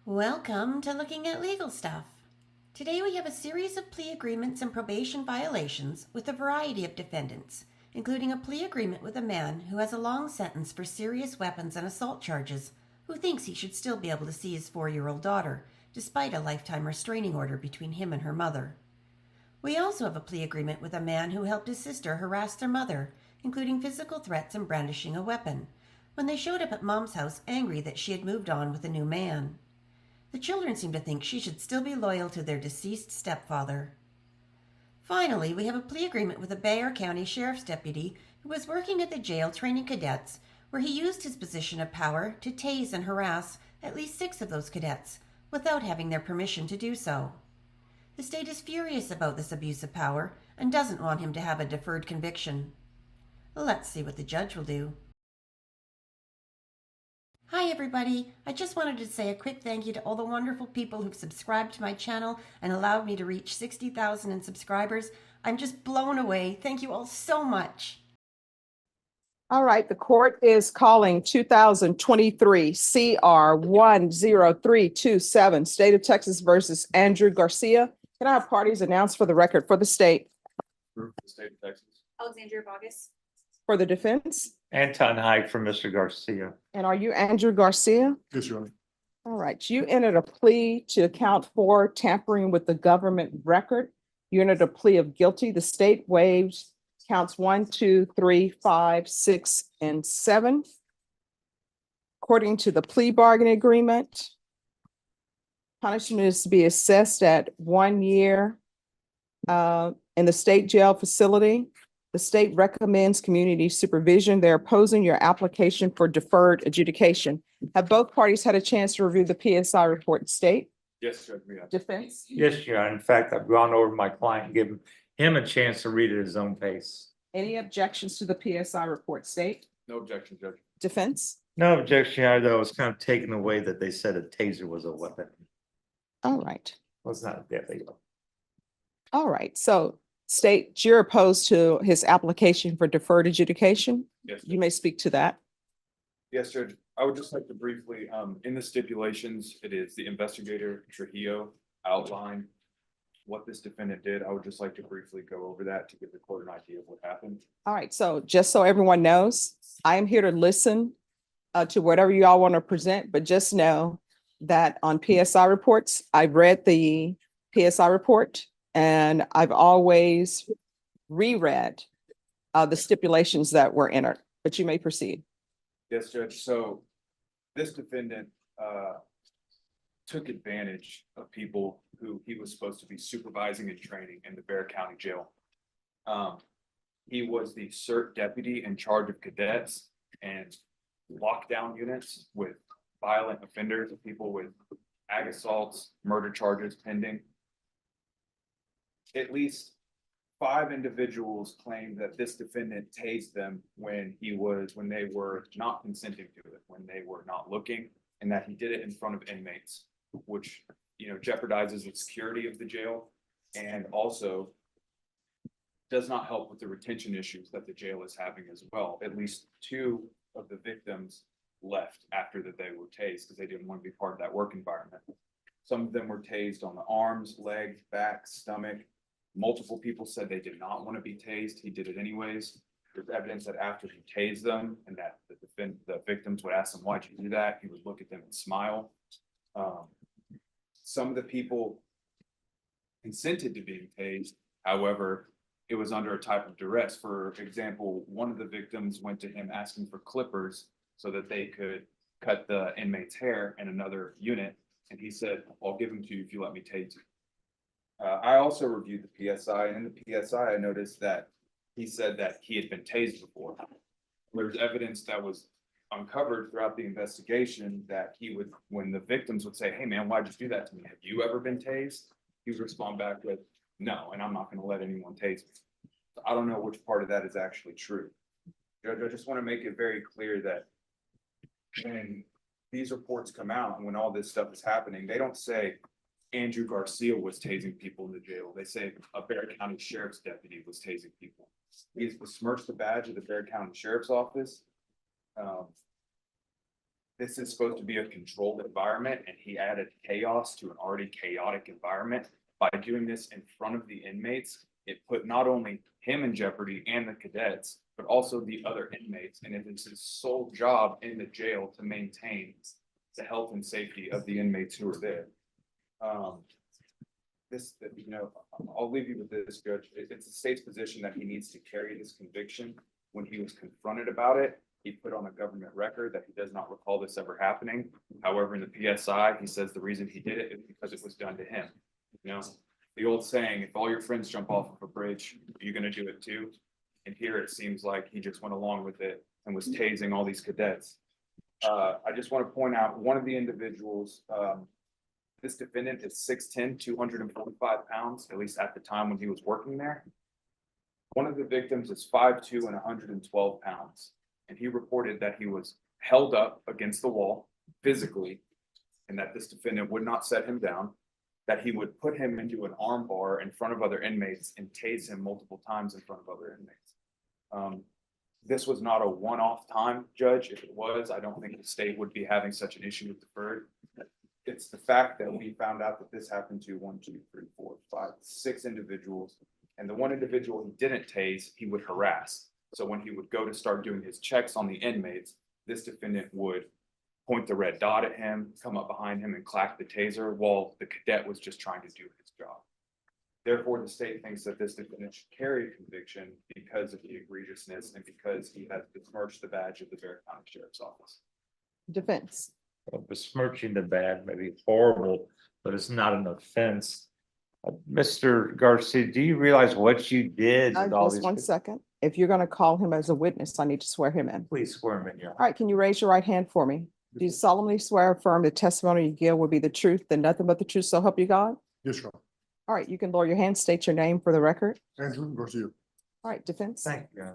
Welcome to Looking at Legal Stuff. Today we have a series of plea agreements and probation violations with a variety of defendants, including a plea agreement with a man who has a long sentence for serious weapons and assault charges, who thinks he should still be able to see his 4-year-old daughter, despite a lifetime restraining order between him and her mother. We also have a plea agreement with a man who helped his sister harass their mother, including physical threats and brandishing a weapon, when they showed up at Mom's house angry that she had moved on with a new man. The children seem to think she should still be loyal to their deceased stepfather. Finally, we have a plea agreement with a Bexar County Sheriff's deputy who was working at the jail training cadets, where he used his position of power to tase and harass at least 6 of those cadets without having their permission to do so. The state is furious about this abuse of power and doesn't want him to have a deferred conviction. Let's see what the judge will do. Hi everybody, I just wanted to say a quick thank you to all the wonderful people who've subscribed to my channel and allowed me to reach 60,000 in subscribers. I'm just blown away. Thank you all so much. All right, the court is calling 2023 CR 10327, State of Texas versus Andrew Garcia. Can I have parties announced for the record for the state? For the state of Texas. Alexandria Bogus. For the defense? Anton Hike for Mr. Garcia. And are you Andrew Garcia? Yes, Your Honor. All right, you entered a plea to account for tampering with the government record. You entered a plea of guilty. The state waives counts 1, 2, 3, 5, 6, and 7. According to the plea bargaining agreement, punishment is to be assessed at 1 year in the state jail facility. The state recommends community supervision. They're opposing your application for deferred adjudication. Have both parties had a chance to review the PSI report? State? Yes, Judge. We have. Defense? Yes, Your Honor. In fact, I've gone over my client and given him a chance to read it at his own pace. Any objections to the PSI report? State? No objection, Judge. Defense? No objection, Your Honor, though. It's kind of taken away that they said a taser was a weapon. All right. Well, it's not there. They go. All right. So state, you're opposed to his application for deferred adjudication? Yes. You may speak to that. Yes, Judge. I would just like to briefly, in the stipulations, it is the investigator Trujillo outlined what this defendant did. I would just like to briefly go over that to give the court an idea of what happened. All right. So just so everyone knows, I am here to listen to whatever you all want to present, but just know that on PSI reports, I've read the PSI report and I've always reread the stipulations that were entered, but you may proceed. Yes, Judge. So this defendant took advantage of people who he was supposed to be supervising and training in the Bexar County Jail. He was the CERT deputy in charge of cadets and lockdown units with violent offenders, people with ag assaults, murder charges pending. At least 5 individuals claimed that this defendant tased them when they were not consenting to it, when they were not looking, and that he did it in front of inmates, which, jeopardizes the security of the jail and also does not help with the retention issues that the jail is having as well. At least 2 of the victims left after that they were tased because they didn't want to be part of that work environment. Some of them were tased on the arms, legs, back, stomach. Multiple people said they did not want to be tased. He did it anyways. There's evidence that after he tased them and that the victims would ask him, "Why'd you do that?" He would look at them and smile. Some of the people consented to being tased. However, it was under a type of duress. For example, one of the victims went to him asking for clippers so that they could cut the inmate's hair in another unit. And he said, "I'll give them to you if you let me tase you." I also reviewed the PSI, and in the PSI, I noticed that he said that he had been tased before. There's evidence that was uncovered throughout the investigation that he would, when the victims would say, "Hey man, why'd you do that to me? Have you ever been tased?" He would respond back with, "No, and I'm not going to let anyone tase me." So I don't know which part of that is actually true. Judge, I just want to make it very clear that when these reports come out and when all this stuff is happening, they don't say Andrew Garcia was tasing people in the jail. They say a Bexar County Sheriff's deputy was tasing people. He's besmirched the badge of the Bexar County Sheriff's Office. this is supposed to be a controlled environment, and he added chaos to an already chaotic environment. By doing this in front of the inmates, it put not only him in jeopardy and the cadets, but also the other inmates. And it is his sole job in the jail to maintain the health and safety of the inmates who are there. I'll leave you with this, Judge. It's the state's position that he needs to carry this conviction. When he was confronted about it, he put on a government record that he does not recall this ever happening. However, in the PSI, he says the reason he did it is because it was done to him. You know, the old saying, if all your friends jump off of a bridge, are you going to do it too? And here it seems like he just went along with it and was tasing all these cadets. I just want to point out one of the individuals, this defendant is 6'10", 245 pounds, at least at the time when he was working there. One of the victims is 5'2" and 112 pounds. And he reported that he was held up against the wall physically, and that this defendant would not set him down, that he would put him into an arm bar in front of other inmates and tase him multiple times in front of other inmates. This was not a one-off time, Judge. If it was, I don't think the state would be having such an issue with deferred. It's the fact that we found out that this happened to 1, 2, 3, 4, 5, 6 individuals. And the one individual he didn't tase, he would harass. So when he would go to start doing his checks on the inmates, this defendant would point the red dot at him, come up behind him and clack the taser while the cadet was just trying to do his job. Therefore, the state thinks that this defendant should carry a conviction because of the egregiousness and because he has besmirched the badge of the Bexar County Sheriff's Office. Defense. Besmirching the bad may be horrible, but it's not an offense. Mr. Garcia, do you realize what you did with all Just these? 1 second. If you're going to call him as a witness, I need to swear him in. Please swear him in, Your All right, can you raise your right hand for me? Do you solemnly swear or affirm the testimony you give will be the truth and nothing but the truth, so help you God? Yes, Your Honor. All right, you can lower your hand, state your name for the record. Andrew Garcia. All right, defense. Thank you.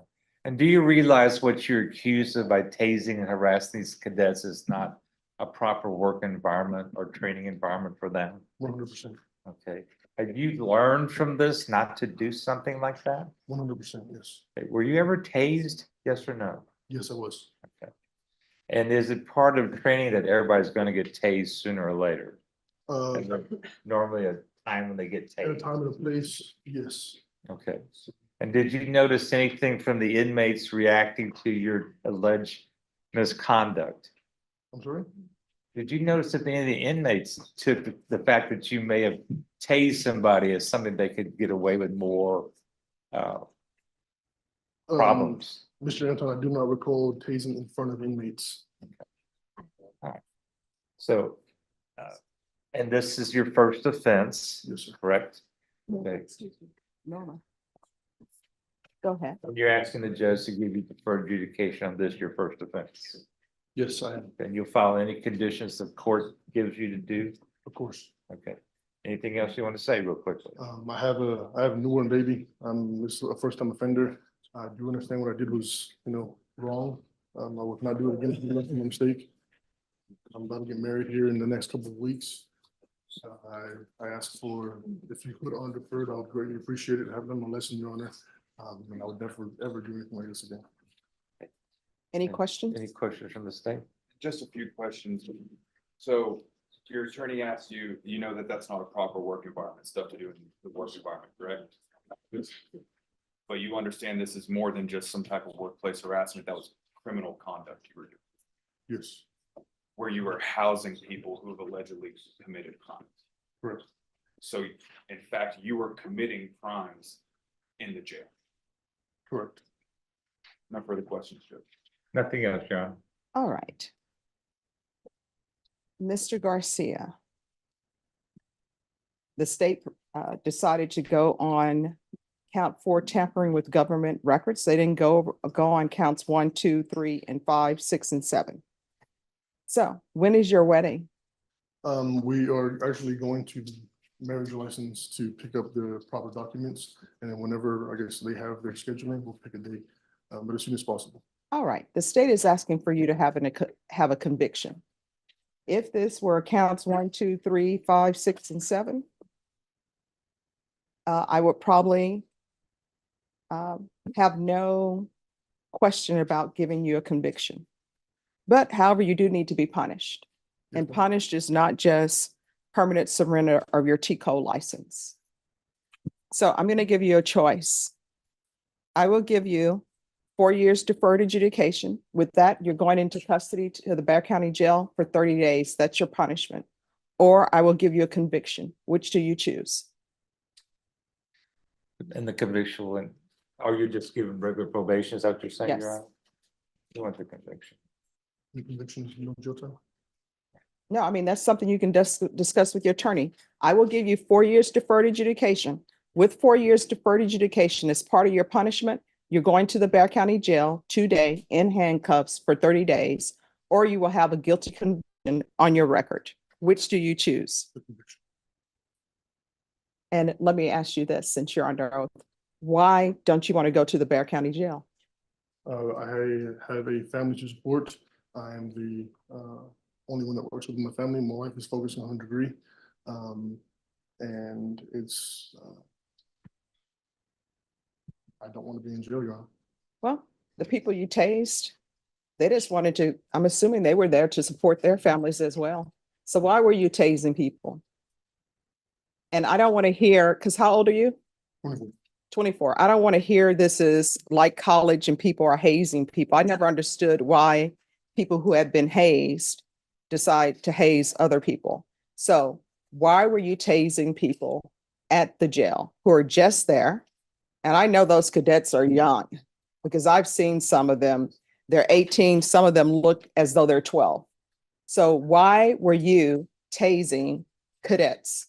And do you realize what you're accused of by tasing and harassing these cadets is not a proper work environment or training environment for them? 100%. Okay. Have you learned from this not to do something like that? 100%. Yes. Were you ever tased? Yes or no? Yes, I was. And is it part of training that everybody's going to get tased sooner or later? Is there normally a time when they get At a tased? time and a place, yes. Okay. And did you notice anything from the inmates reacting to your alleged misconduct? I'm sorry? Did you notice that any of the inmates took the fact that you may have tased somebody as something they could get away with more problems? Mr. Anton, I do not recall tasing in front of inmates. So, and this is your first offense, Yes, sir. correct? Okay. Excuse me. Norma. Go ahead. You're asking the judge to give you deferred adjudication on this, your first offense. Yes, I am, And you'll follow any conditions the court gives you to do? of course. Okay. Anything else you want to say real quickly? I have a newborn baby. This is a first time offender. I do understand what I did was, wrong. I would not do it again. It's a mistake. I'm about to get married here in the next couple of weeks. I asked for, if you put on deferred, I would greatly appreciate it. Have done my lesson, Your Honor. And I would never, ever do anything like this again. Any questions? Any questions from the state? Just a few questions. So your attorney asked you, you know that that's not a proper work environment, stuff to do in the work environment, correct? But you understand this is more than just some type of workplace harassment, that was criminal conduct you were doing, Yes, where you were housing people who have allegedly committed crimes. correct. So in fact, you were committing crimes in the jail. Correct. No further questions, Judge. Nothing else, John? All right. Mr. Garcia. The state decided to go on count 4 tampering with government records. They didn't go on counts 1, 2, 3, and 5, 6, and 7. So when is your wedding? We are actually going to the marriage license to pick up the proper documents. And then whenever, I guess, they have their scheduling, we'll pick a date, but as soon as possible. All right, the state is asking for you to have a conviction. If this were counts 1, 2, 3, 5, 6, and 7, I would probably have no question about giving you a conviction. But however, you do need to be punished. Yes, And ma'am. punished is not just permanent surrender of your TCO license. So I'm going to give you a choice. I will give you 4 years deferred adjudication. With that, you're going into custody to the Bexar County Jail for 30 days. That's your punishment. Or I will give you a conviction. Which do you choose? And the conviction, and are you just giving regular probation? Is that what you're saying, Your Yes. Honor? You want the conviction? The convictions, no jail time. No, I mean, that's something you can discuss with your attorney. I will give you 4 years deferred adjudication. With 4 years deferred adjudication as part of your punishment, you're going to the Bexar County Jail today in handcuffs for 30 days, or you will have a guilty conviction on your record. Which do you choose? The conviction. And let me ask you this, since you're under oath, why don't you want to go to the Bexar County Jail? I have a family to support. I am the only one that works within my family. My wife is focusing on her degree. And it's, I don't want to be in jail, Your Honor. Well, the people you tased, they just wanted to, I'm assuming they were there to support their families as well. So why were you tasing people? And I don't want to hear, because how old are you? 24. 24. I don't want to hear this is like college and people are hazing people. I never understood why people who had been hazed decide to haze other people. So why were you tasing people at the jail who are just there? And I know those cadets are young because I've seen some of them. They're 18. Some of them look as though they're 12. So why were you tasing cadets?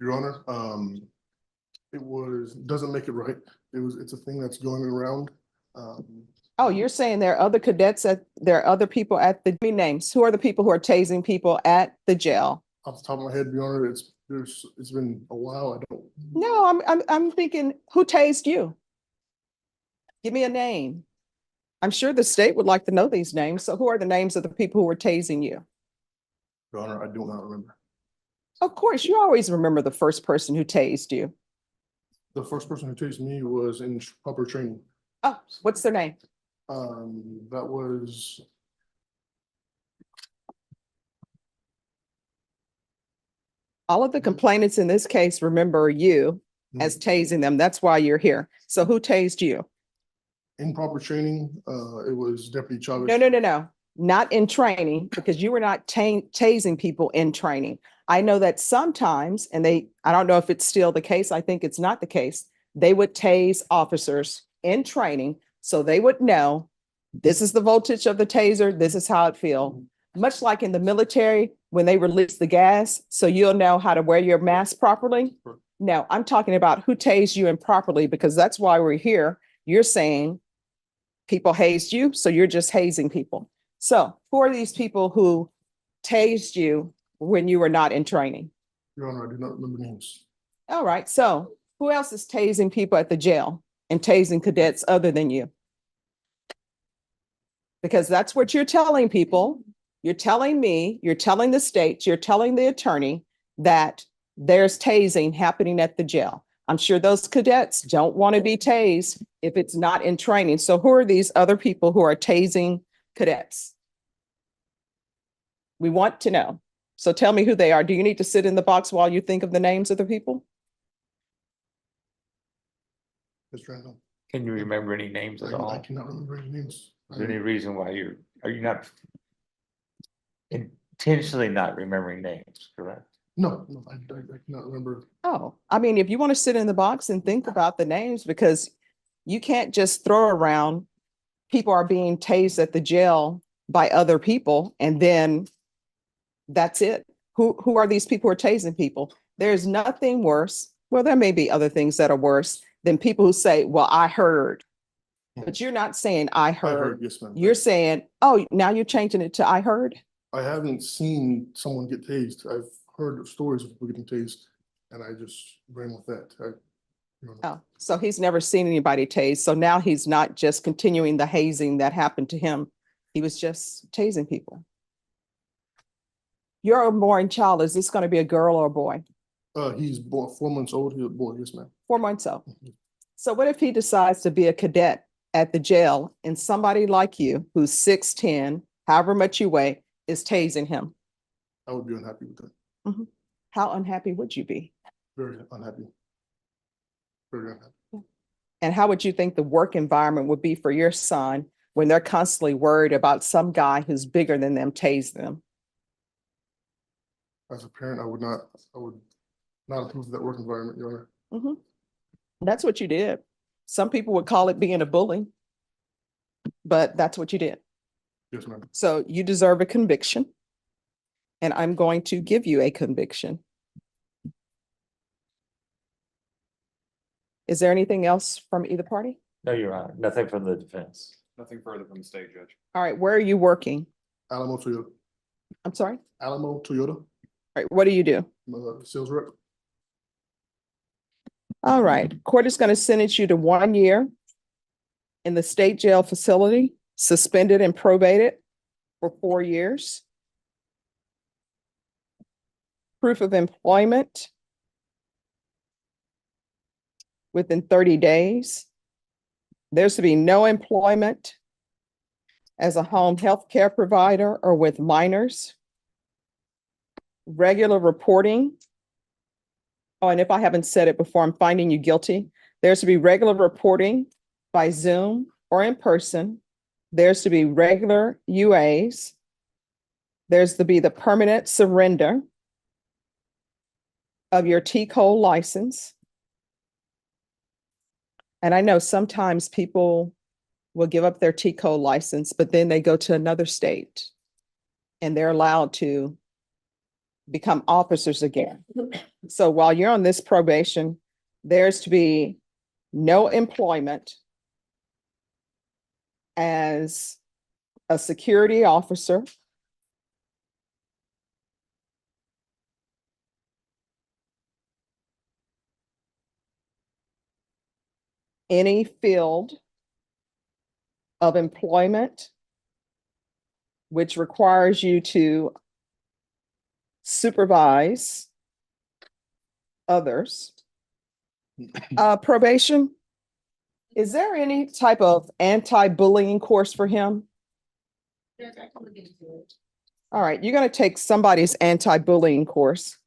Your Honor, doesn't make it right. It's a thing that's going around. Oh, you're saying there are other cadets there are other people at the, give me names. Who are the people who are tasing people at the jail? Off the top of my head, Your Honor, it's been a while. I don't. No, I'm thinking, who tased you? Give me a name. I'm sure the state would like to know these names. So who are the names of the people who were tasing you? Your Honor, I do not remember. Of course, you always remember the first person who tased you. The first person who tased me was in proper training. Oh, what's their name? That was. All of the complainants in this case remember you as tasing them. That's why you're here. So who tased you? In proper training, it was Deputy Chavez. No. Not in training, because you were not tasing people in training. I know that sometimes, and I don't know if it's still the case. I think it's not the case. They would tase officers in training so they would know this is the voltage of the taser. This is how it feels. Much like in the military, when they release the gas, so you'll know how to wear your mask properly. No, I'm talking about who tased you improperly, because that's why we're here. You're saying people hazed you, so you're just hazing people. So who are these people who tased you when you were not in training? Your Honor, I do not remember names. All right, so who else is tasing people at the jail and tasing cadets other than you? Because that's what you're telling people. You're telling me, you're telling the state, you're telling the attorney that there's tasing happening at the jail. I'm sure those cadets don't want to be tased if it's not in training. So who are these other people who are tasing cadets? We want to know. So tell me who they are. Do you need to sit in the box while you think of the names of the people? Mr. Randall. Can you remember any names at all? I cannot remember any names. Is there any reason why are you not intentionally not remembering names, correct? No, I cannot remember. Oh, I mean, if you want to sit in the box and think about the names, because you can't just throw around people are being tased at the jail by other people and then that's it. Who are these people who are tasing people? There's nothing worse. Well, there may be other things that are worse than people who say, well, I heard. But you're not saying I I heard. heard, yes, ma'am. You're saying, oh, now you're changing it to I heard. I haven't seen someone get tased. I've heard of stories of people getting tased, and I just ran with that. Oh, so he's never seen anybody tased. So now he's not just continuing the hazing that happened to him. He was just tasing people. Your unborn child, is this going to be a girl or a boy? He's born 4 months old. He's a boy, yes, ma'am. 4 months old. So what if he decides to be a cadet at the jail and somebody like you who's 6'10", however much you weigh, is tasing him? I would be unhappy with that. How unhappy would you be? Very unhappy. Very unhappy. And how would you think the work environment would be for your son when they're constantly worried about some guy who's bigger than them tase them? As a parent, I would not approve of that work environment, Your Honor. That's what you did. Some people would call it being a bully, but that's what you did. Yes, ma'am. So you deserve a conviction, and I'm going to give you a conviction. Is there anything else from either party? No, Your Honor, nothing from the defense. Nothing further from the state, Judge. All right, where are you working? Alamo Toyota. I'm sorry? All Alamo Toyota, right, what do you do? sales rep. All right, court is going to sentence you to 1 year in the state jail facility, suspended and probated for 4 years. Proof of employment within 30 days. There's to be no employment as a home health care provider or with minors. Regular reporting. Oh, and if I haven't said it before, I'm finding you guilty. There's to be regular reporting by Zoom or in person. There's to be regular UAs. There's to be the permanent surrender of your TCOL license. And I know sometimes people will give up their TCOL license, but then they go to another state and they're allowed to become officers again. So while you're on this probation, there's to be no employment as a security officer, any field of employment which requires you to supervise others. Probation, is there any type of anti-bullying course for him? All right, you're going to take somebody's anti-bullying course,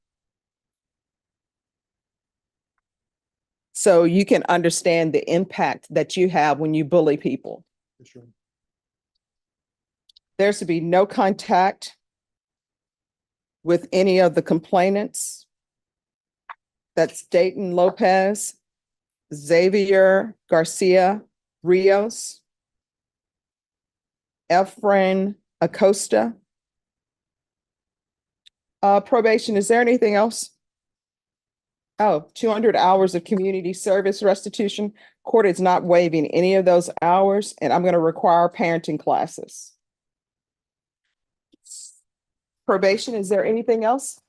so you can understand the impact that you have when you bully people. Yes, Your Honor. There's to be no contact with any of the complainants. That's Dayton Lopez, Xavier Garcia Rios, Efren Acosta. Probation, is there anything else? Oh, 200 hours of community service restitution. Court is not waiving any of those hours, and I'm going to require parenting classes. Probation, is there anything else?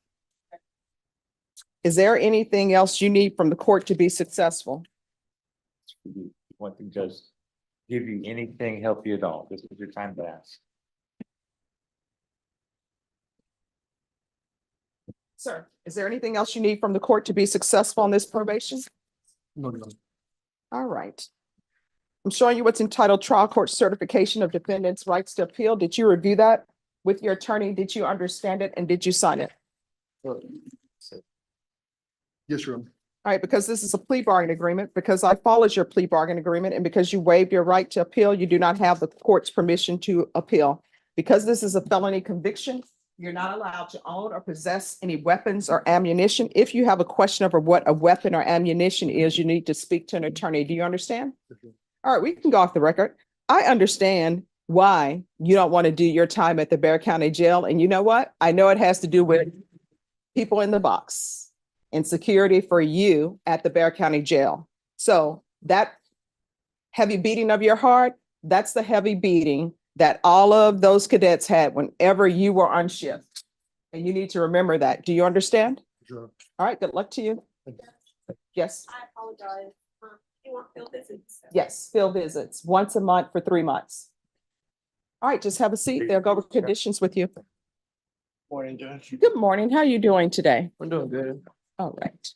Is there anything else you need from the court to be successful? Want the judge give you anything, help you at all? This is your time to ask. Sir, is there anything else you need from the court to be successful on this probation? No, Your Honor. All right. I'm showing you what's entitled Trial Court Certification of Defendants' Rights to Appeal. Did you review that with your attorney? Did you understand it and did you sign it? Yes, Your Honor. All right, because this is a plea bargain agreement, because I followed your plea bargain agreement, and because you waived your right to appeal, you do not have the court's permission to appeal. Because this is a felony conviction, you're not allowed to own or possess any weapons or ammunition. If you have a question over what a weapon or ammunition is, you need to speak to an attorney. Do you understand? Yes, Your Honor. All right, we can go off the record. I understand why you don't want to do your time at the Bexar County Jail. And you know what? I know it has to do with people in the box and security for you at the Bexar County Jail. So that heavy beating of your heart, that's the heavy beating that all of those cadets had whenever you were on shift. And you need to remember that. Do you understand? Yes, Your Honor. All right, good luck to you. Thank you. Yes, I apologize. You want field visits? yes, field visits once a month for 3 months. All right, just have a seat. They'll go over conditions with you. Morning, Judge. Good morning. How are you doing today? We're doing good. All right.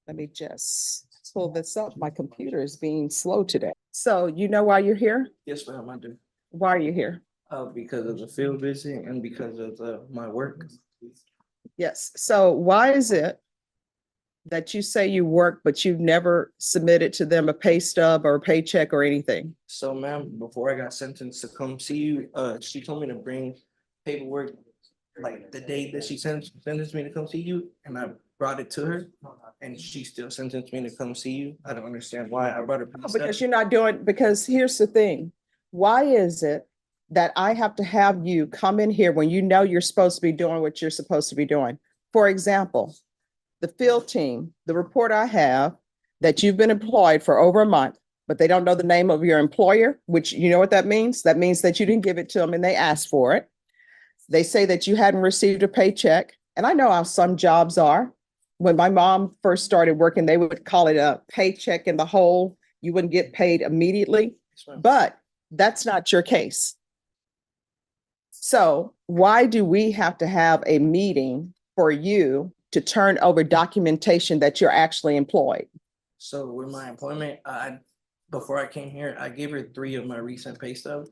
Let me just pull this up. My computer is being slow today. So you know why you're here? Yes, ma'am, I do. Why are you here? Because of the field visit and because of my work. Yes. So why is it that you say you work, but you've never submitted to them a pay stub or a paycheck or anything? So ma'am, before I got sentenced to come see you, she told me to bring paperwork like the day that she sentenced me to come see you, and I brought it to her, and she still sentenced me to come see you. I don't understand why I brought her. Because you're not doing, because here's the thing. Why is it that I have to have you come in here when you know you're supposed to be doing what you're supposed to be doing? For example, the field team, the report I have that you've been employed for over a month, but they don't know the name of your employer, which you know what that means? That means that you didn't give it to them and they asked for it. They say that you hadn't received a paycheck. And I know how some jobs are. When my mom first started working, they would call it a paycheck in the hole. You wouldn't get paid immediately, but that's not your case. So why do we have to have a meeting for you to turn over documentation that you're actually employed? So with my employment, before I came here, I gave her 3 of my recent pay stubs.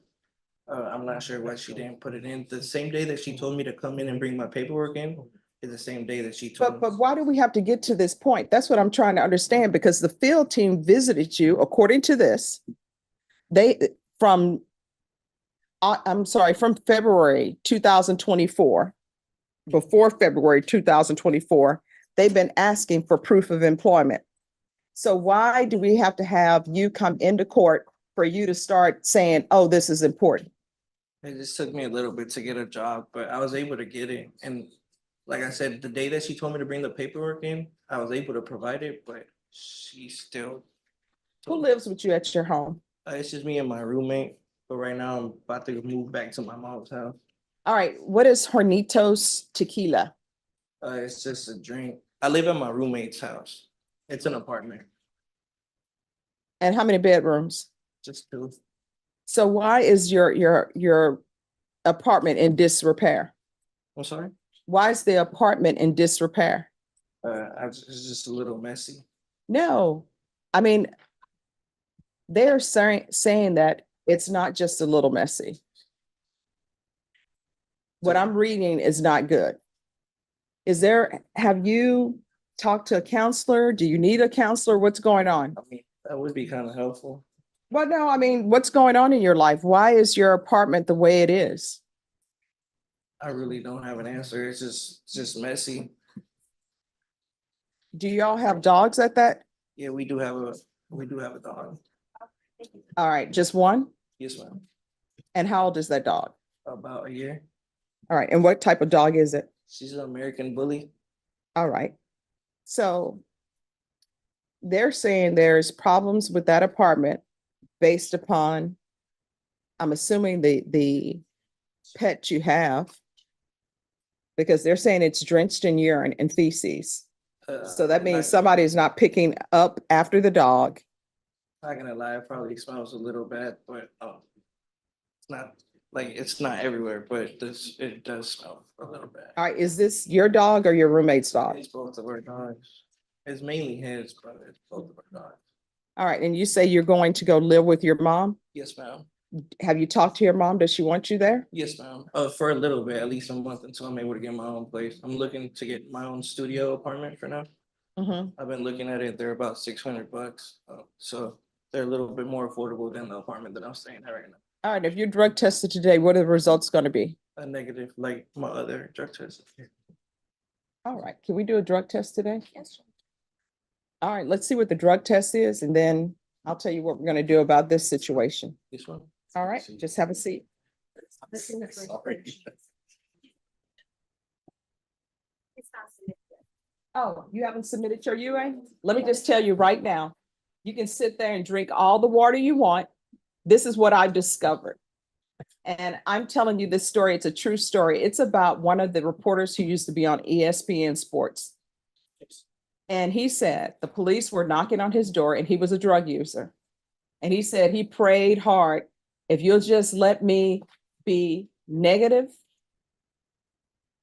I'm not sure why she didn't put it in. The same day that she told me to come in and bring my paperwork in is the same day that she told me. But why do we have to get to this point? That's what I'm trying to understand, because the field team visited you, according to this, from February 2024, before February 2024, they've been asking for proof of employment. So why do we have to have you come into court for you to start saying, oh, this is important? It just took me a little bit to get a job, but I was able to get it. And like I said, the day that she told me to bring the paperwork in, I was able to provide it, but she still. Who lives with you at your home? It's just me and my roommate, but right now I'm about to move back to my mom's house. All right, what is Hornitos Tequila? It's just a drink. I live at my roommate's house. It's an apartment, And how many bedrooms? just 2. So why is your apartment in disrepair? I'm sorry. Why is the apartment in disrepair? It's just a little messy. No, I mean, they're saying that it's not just a little messy. What I'm reading is not good. Have you talked to a counselor? Do you need a counselor? What's going on? I mean, that would be kind of helpful. Well, no, I mean, what's going on in your life? Why is your apartment the way it is? I really don't have an answer. It's just messy. Do y'all have dogs at that? Yeah, we do have a dog. All right, just one? Yes, ma'am. And how old is that dog? About a year. All right, and what type of dog is it? She's an American bully. All right. So they're saying there's problems with that apartment based upon, I'm assuming the pet you have, because they're saying it's drenched in urine and feces. So that means somebody is not picking up after the dog. Not gonna lie, it probably smells a little bad, but it's not everywhere, but it does smell a little bad. All right, is this your dog or your roommate's dog? It's both of our dogs. It's mainly his, but it's both of our dogs. All right, and you say you're going to go live with your mom? Yes, ma'am. Have you talked to your mom? Does she want you there? Yes, ma'am. For a little bit, at least a month, until I'm able to get my own place. I'm looking to get my own studio apartment for now. Mm-hmm. I've been looking at it. They're about $600. So they're a little bit more affordable than the apartment that I'm staying at right now. All right, if you're drug tested today, what are the results going to be? A negative, like my other drug test. All right, can we do a drug test today? Yes. All right, let's see what the drug test is, and then I'll tell you what we're going to do about this situation. This one? All right, just have a seat. It's not submitted yet. Oh, you haven't submitted your UA? Let me just tell you right now, you can sit there and drink all the water you want. This is what I discovered. And I'm telling you this story. It's a true story. It's about one of the reporters who used to be on ESPN Sports. And he said the police were knocking on his door and he was a drug user. And he said he prayed hard. If you'll just let me be negative,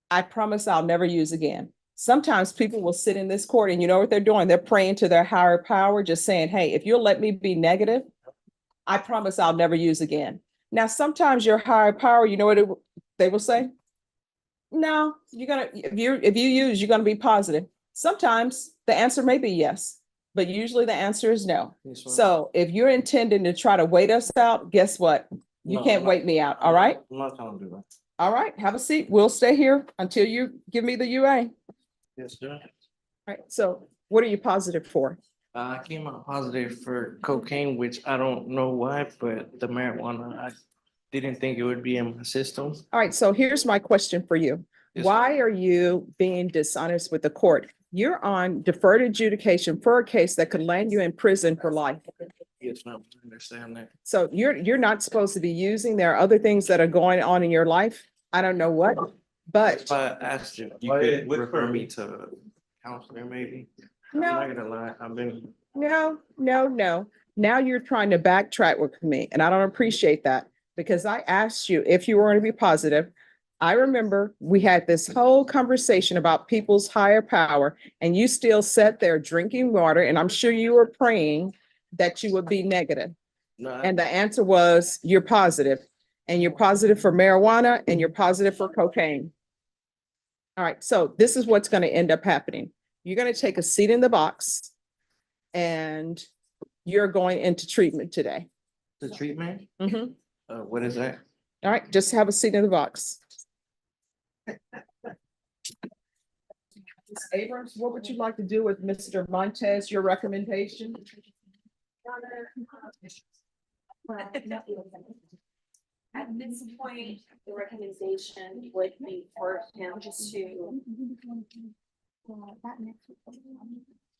I promise I'll never use again. Sometimes people will sit in this court and you know what they're doing? They're praying to their higher power, just saying, hey, if you'll let me be negative, I promise I'll never use again. Now, sometimes your higher power, you know what they will say? No, if you use, you're gonna be positive. Sometimes the answer may be yes, but usually the answer is no. Yes, ma'am. So if you're intending to try to wait us out, guess what? You No, can't I'm not- wait me out, all right? I'm not trying to do that. All right, have a seat. We'll stay here until you give me the UA. Yes, sir. All right, so what are you positive for? I came out positive for cocaine, which I don't know why, but the marijuana, I didn't think it would be in my system. All right, so here's my question for you. Yes, Why are you being dishonest with the court? You're on deferred adjudication for a case that could land you in prison for life. Yes, ma'am, I understand that. So you're not supposed to be using. There are other things that are going on in your life. I don't know what, but That's why I asked you, you could refer me to a counselor maybe. I'm No. not gonna lie, I've been, no. Now you're trying to backtrack with me, and I don't appreciate that because I asked you if you were going to be positive. I remember we had this whole conversation about people's higher power, and you still sat there drinking water, and I'm sure you were praying that you would be negative. no, And the answer was you're positive, and you're positive for marijuana, and you're positive for cocaine. All right, so this is what's going to end up happening. You're going to take a seat in the box, and you're going into treatment today. the treatment, Mhm. what is that? All right, just have a seat in the box. Ms. Abrams, what would you like to do with Mr. Montez, your recommendation? At this point, the recommendation would be for him just to.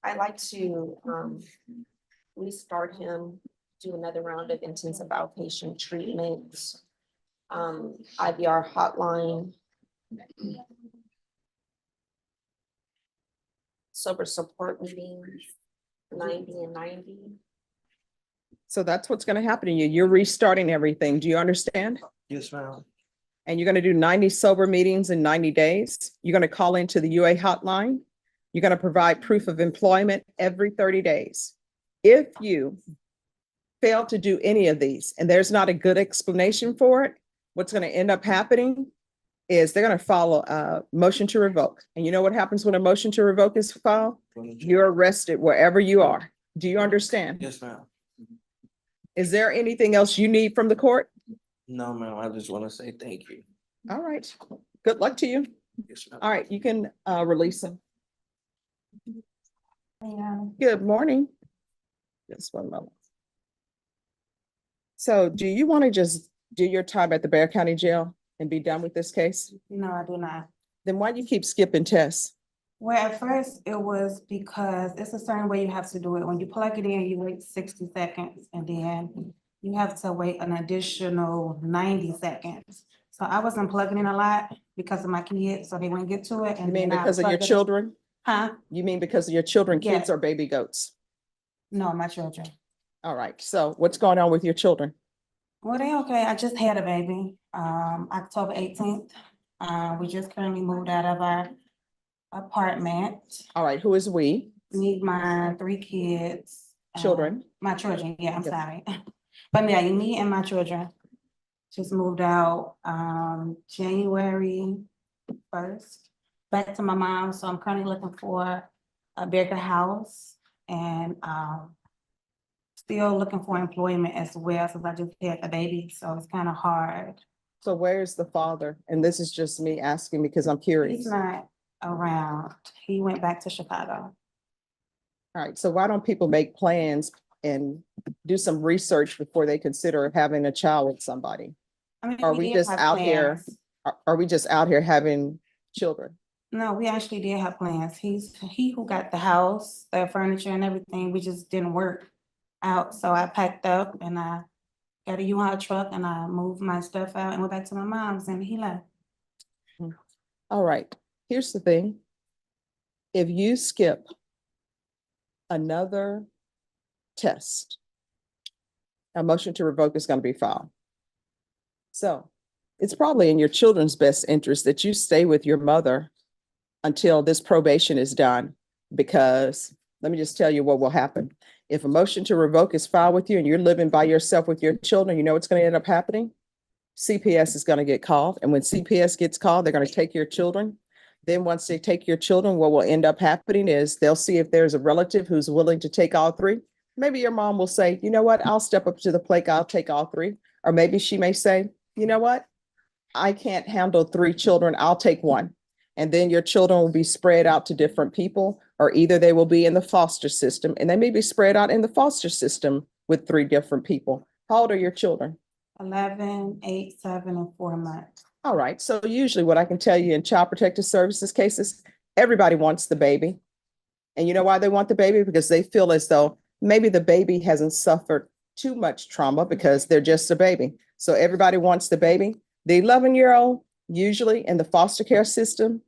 I'd like to restart him, do another round of intensive outpatient treatment. IVR hotline. Sober support meetings, 90 and 90. So that's what's going to happen to you. You're restarting everything. Do you understand? Yes, ma'am. And you're going to do 90 sober meetings in 90 days. You're going to call into the UA hotline. You're going to provide proof of employment every 30 days. If you fail to do any of these, and there's not a good explanation for it, what's going to end up happening is they're going to file a motion to revoke. And you know what happens when a motion to revoke is filed? You're arrested wherever you are. Do you understand? Yes, ma'am. Is there anything else you need from the court? No, ma'am, I just want to say thank you. All right. Good luck to you. Yes, ma'am. All right, you can release him. Good morning. Just one moment. So do you want to just do your time at the Bexar County Jail and be done with this case? No, I do not. Then why do you keep skipping tests? Well, at first it was because it's a certain way you have to do it. When you plug it in, you wait 60 seconds and then you have to wait an additional 90 seconds. So I wasn't plugging in a lot because of my kids, so they wouldn't get to it. You and mean then I because of your plugged it in. children? Huh? You mean because of your children, kids Yeah. or baby goats? No, my children. All right, so what's going on with your children? Well, they okay. I just had a baby, October 18th. We just currently moved out of our apartment. All right, who is we? Me, my 3 kids. Children. My children, yeah, I'm Yes. sorry. But yeah, me and my children just moved out, January 1st, back to my mom. So I'm currently looking for a bigger house and, still looking for employment as well, since I just had a baby, so it's kind of hard. So where's the father? And this is just me asking because I'm He's curious. not around. He went back to Chicago. All right, so why don't people make plans and do some research before they consider having a child with somebody? I mean, Are we did just have out here? plans. Are we just out here having children? No, we actually did have plans. He who got the house, the furniture and everything, we just didn't work out. So I packed up and I got a U-Haul truck and I moved my stuff out and went back to my mom's and he left. All right, here's the thing. If you skip another test, a motion to revoke is going to be filed. So it's probably in your children's best interest that you stay with your mother until this probation is done. Because let me just tell you what will happen. If a motion to revoke is filed with you and you're living by yourself with your children, you know what's going to end up happening? CPS is going to get called. And when CPS gets called, they're going to take your children. Then once they take your children, what will end up happening is they'll see if there's a relative who's willing to take all three. Maybe your mom will say, you know what, I'll step up to the plate, I'll take all three. Or maybe she may say, you know what, I can't handle 3 children, I'll take one. And then your children will be spread out to different people, or either they will be in the foster system and they may be spread out in the foster system with 3 different people. How old are your children? 11, 8, 7, and 4 months. All right, so usually what I can tell you in Child Protective Services cases, everybody wants the baby. And you know why they want the baby? Because they feel as though maybe the baby hasn't suffered too much trauma because they're just a baby. So everybody wants the baby. The 11-year-old, usually in the foster care system,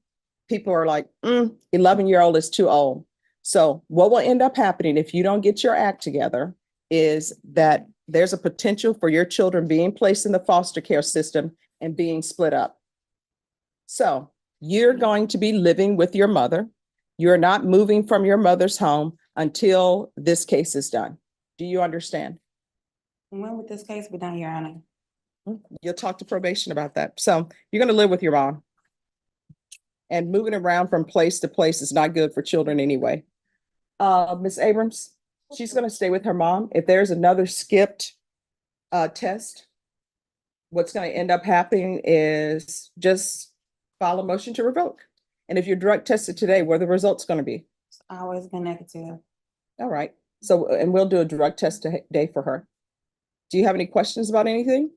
people are like, 11-year-old is too old. So what will end up happening if you don't get your act together is that there's a potential for your children being placed in the foster care system and being split up. So you're going to be living with your mother. You're not moving from your mother's home until this case is done. Do you understand? When would this case be done, Your Honor? You'll talk to probation about that. So you're going to live with your mom. And moving around from place to place is not good for children anyway. Ms. Abrams, she's going to stay with her mom. If there's another skipped test, what's going to end up happening is just file a motion to revoke. And if you're drug tested today, what are the results going to be? It's always been negative. All right. So, and we'll do a drug test today for her. Do you have any questions about anything?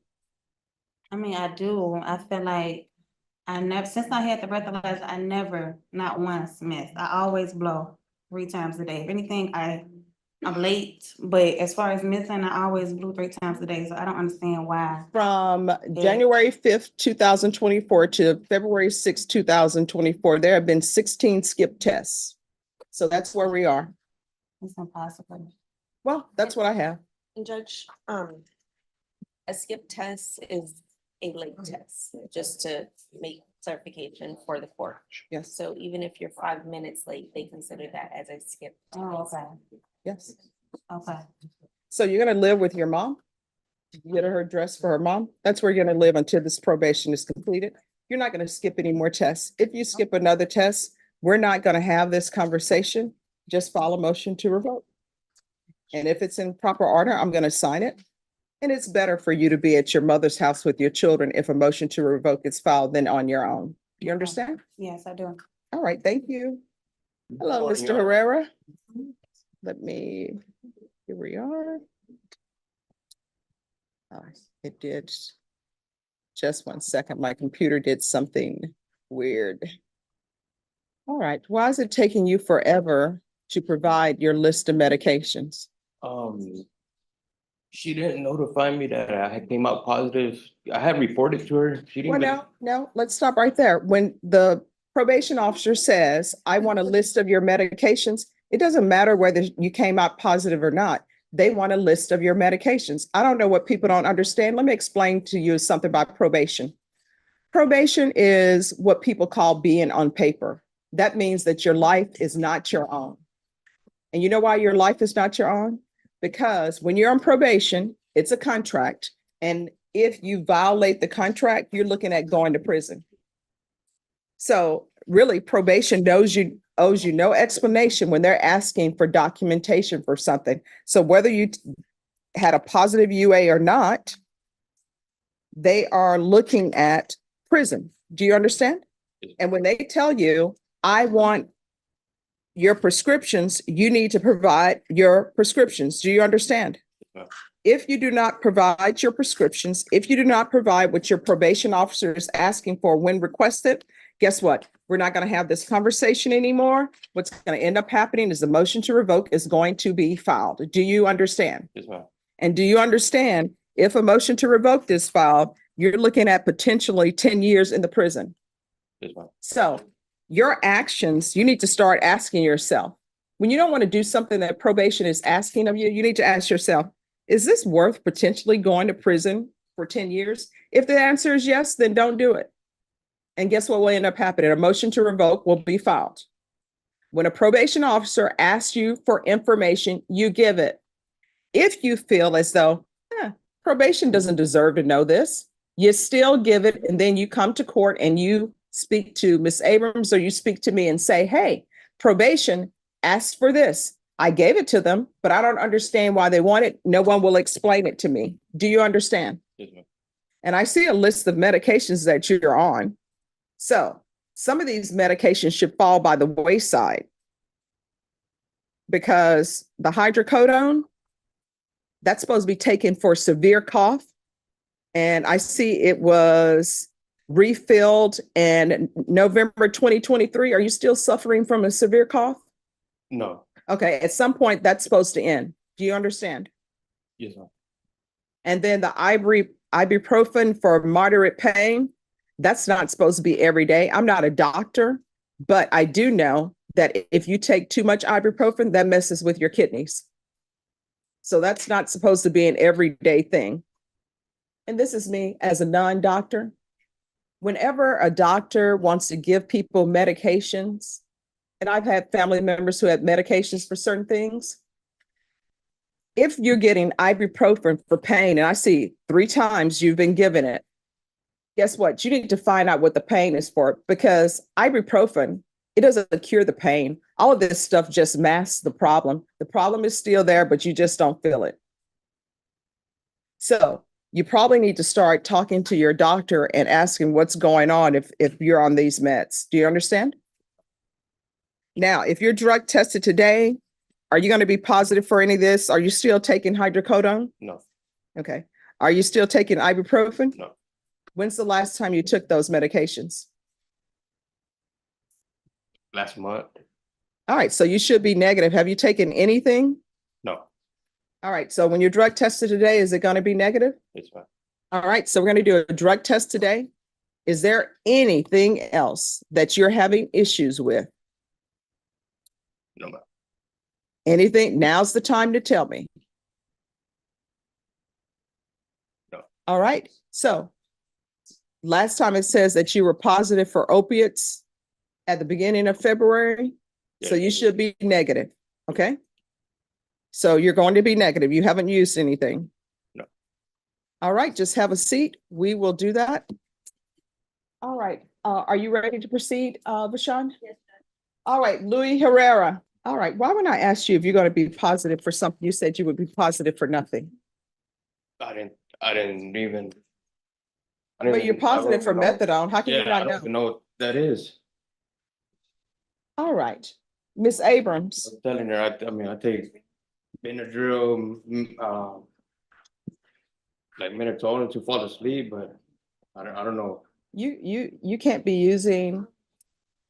I mean, I do. I feel like since I had the breathalyzer, I never, not once missed. I always blow 3 times a day. If anything, I'm late, but as far as missing, I always blew 3 times a day. So I don't understand why. From January 5th, 2024 to February 6th, 2024, there have been 16 skip tests. So that's where we are. It's impossible. Well, that's what I have. And Judge, a skip test is a late test, just to make clarification for the court. Yes, So even if you're 5 minutes late, they consider that as a skip. Oh, okay. yes. Okay. So you're gonna live with your mom? Get her address for her mom? That's where you're gonna live until this probation is completed. You're not gonna skip any more tests. If you skip another test, we're not gonna have this conversation. Just file a motion to revoke. And if it's in proper order, I'm gonna sign it. And it's better for you to be at your mother's house with your children if a motion to revoke is filed than on your own. Do you understand? Yes, I do. All right, thank you. Hello, Mr. Herrera. Let me, here we are. It did. Just 1 second, my computer did something weird. All right, why is it taking you forever to provide your list of medications? She didn't notify me that I had came out positive. I had reported to her. She Well, didn't. no, let's stop right there. When the probation officer says, I want a list of your medications, it doesn't matter whether you came out positive or not. They want a list of your medications. I don't know what people don't understand. Let me explain to you something about probation. Probation is what people call being on paper. That means that your life is not your own. And you know why your life is not your own? Because when you're on probation, it's a contract. And if you violate the contract, you're looking at going to prison. So really, probation owes you no explanation when they're asking for documentation for something. So whether you had a positive UA or not, they are looking at prison. Do you understand? And when they tell you, I want your prescriptions, you need to provide your prescriptions. Do you understand? If you do not provide your prescriptions, if you do not provide what your probation officer is asking for when requested, guess what? We're not going to have this conversation anymore. What's going to end up happening is the motion to revoke is going to be filed. Do you understand? Yes, ma'am. And do you understand if a motion to revoke is filed, you're looking at potentially 10 years in the prison? Yes, ma'am. So your actions, you need to start asking yourself, when you don't want to do something that probation is asking of you, you need to ask yourself, is this worth potentially going to prison for 10 years? If the answer is yes, then don't do it. And guess what will end up happening? A motion to revoke will be filed. When a probation officer asks you for information, you give it. If you feel as though probation doesn't deserve to know this, you still give it, and then you come to court and you speak to Ms. Abrams or you speak to me and say, hey, probation asked for this. I gave it to them, but I don't understand why they want it. No one will explain it to me. Do you understand? Yes, ma'am. And I see a list of medications that you're on. So some of these medications should fall by the wayside because the hydrocodone, that's supposed to be taken for severe cough. And I see it was refilled in November 2023. Are you still suffering from a severe cough? No, Okay, at some point that's supposed to end. Do you understand? yes, ma'am. And then the ibuprofen for moderate pain, that's not supposed to be every day. I'm not a doctor, but I do know that if you take too much ibuprofen, that messes with your kidneys. So that's not supposed to be an everyday thing. And this is me as a non-doctor. Whenever a doctor wants to give people medications, and I've had family members who had medications for certain things, if you're getting ibuprofen for pain, and I see 3 times you've been given it, guess what? You need to find out what the pain is for, because ibuprofen, it doesn't cure the pain. All of this stuff just masks the problem. The problem is still there, but you just don't feel it. So you probably need to start talking to your doctor and asking what's going on if you're on these meds. Do you understand? Now, if you're drug tested today, are you going to be positive for any of this? Are you still taking hydrocodone? No, Okay. Are you still taking ibuprofen? no. When's the last time you took those medications? Last month, All right, so you should be negative. Have you taken anything? no, All right, so when you're drug tested today, is it going to be negative? yes, ma'am. All right, so we're going to do a drug test today. Is there anything else that you're having issues with? No, ma'am. Anything? Now's the time to tell me. No. All right, so last time it says that you were positive for opiates at the beginning of February. So Yes. you should be negative, okay? So you're going to be negative. You haven't used anything. No. All right, just have a seat. We will do that. All right, are you ready to proceed, Vashon? Yes. All right, Louis Herrera. All right, why would I ask you if you're going to be positive for something? You said you would be positive for nothing. I didn't even. But you're positive for methadone. How can you Yeah, I not don't know? even know what that is. All right, Miss Abrams. I'm telling her, I mean, I take Benadryl, like melatonin to fall asleep, but I don't know. You can't be using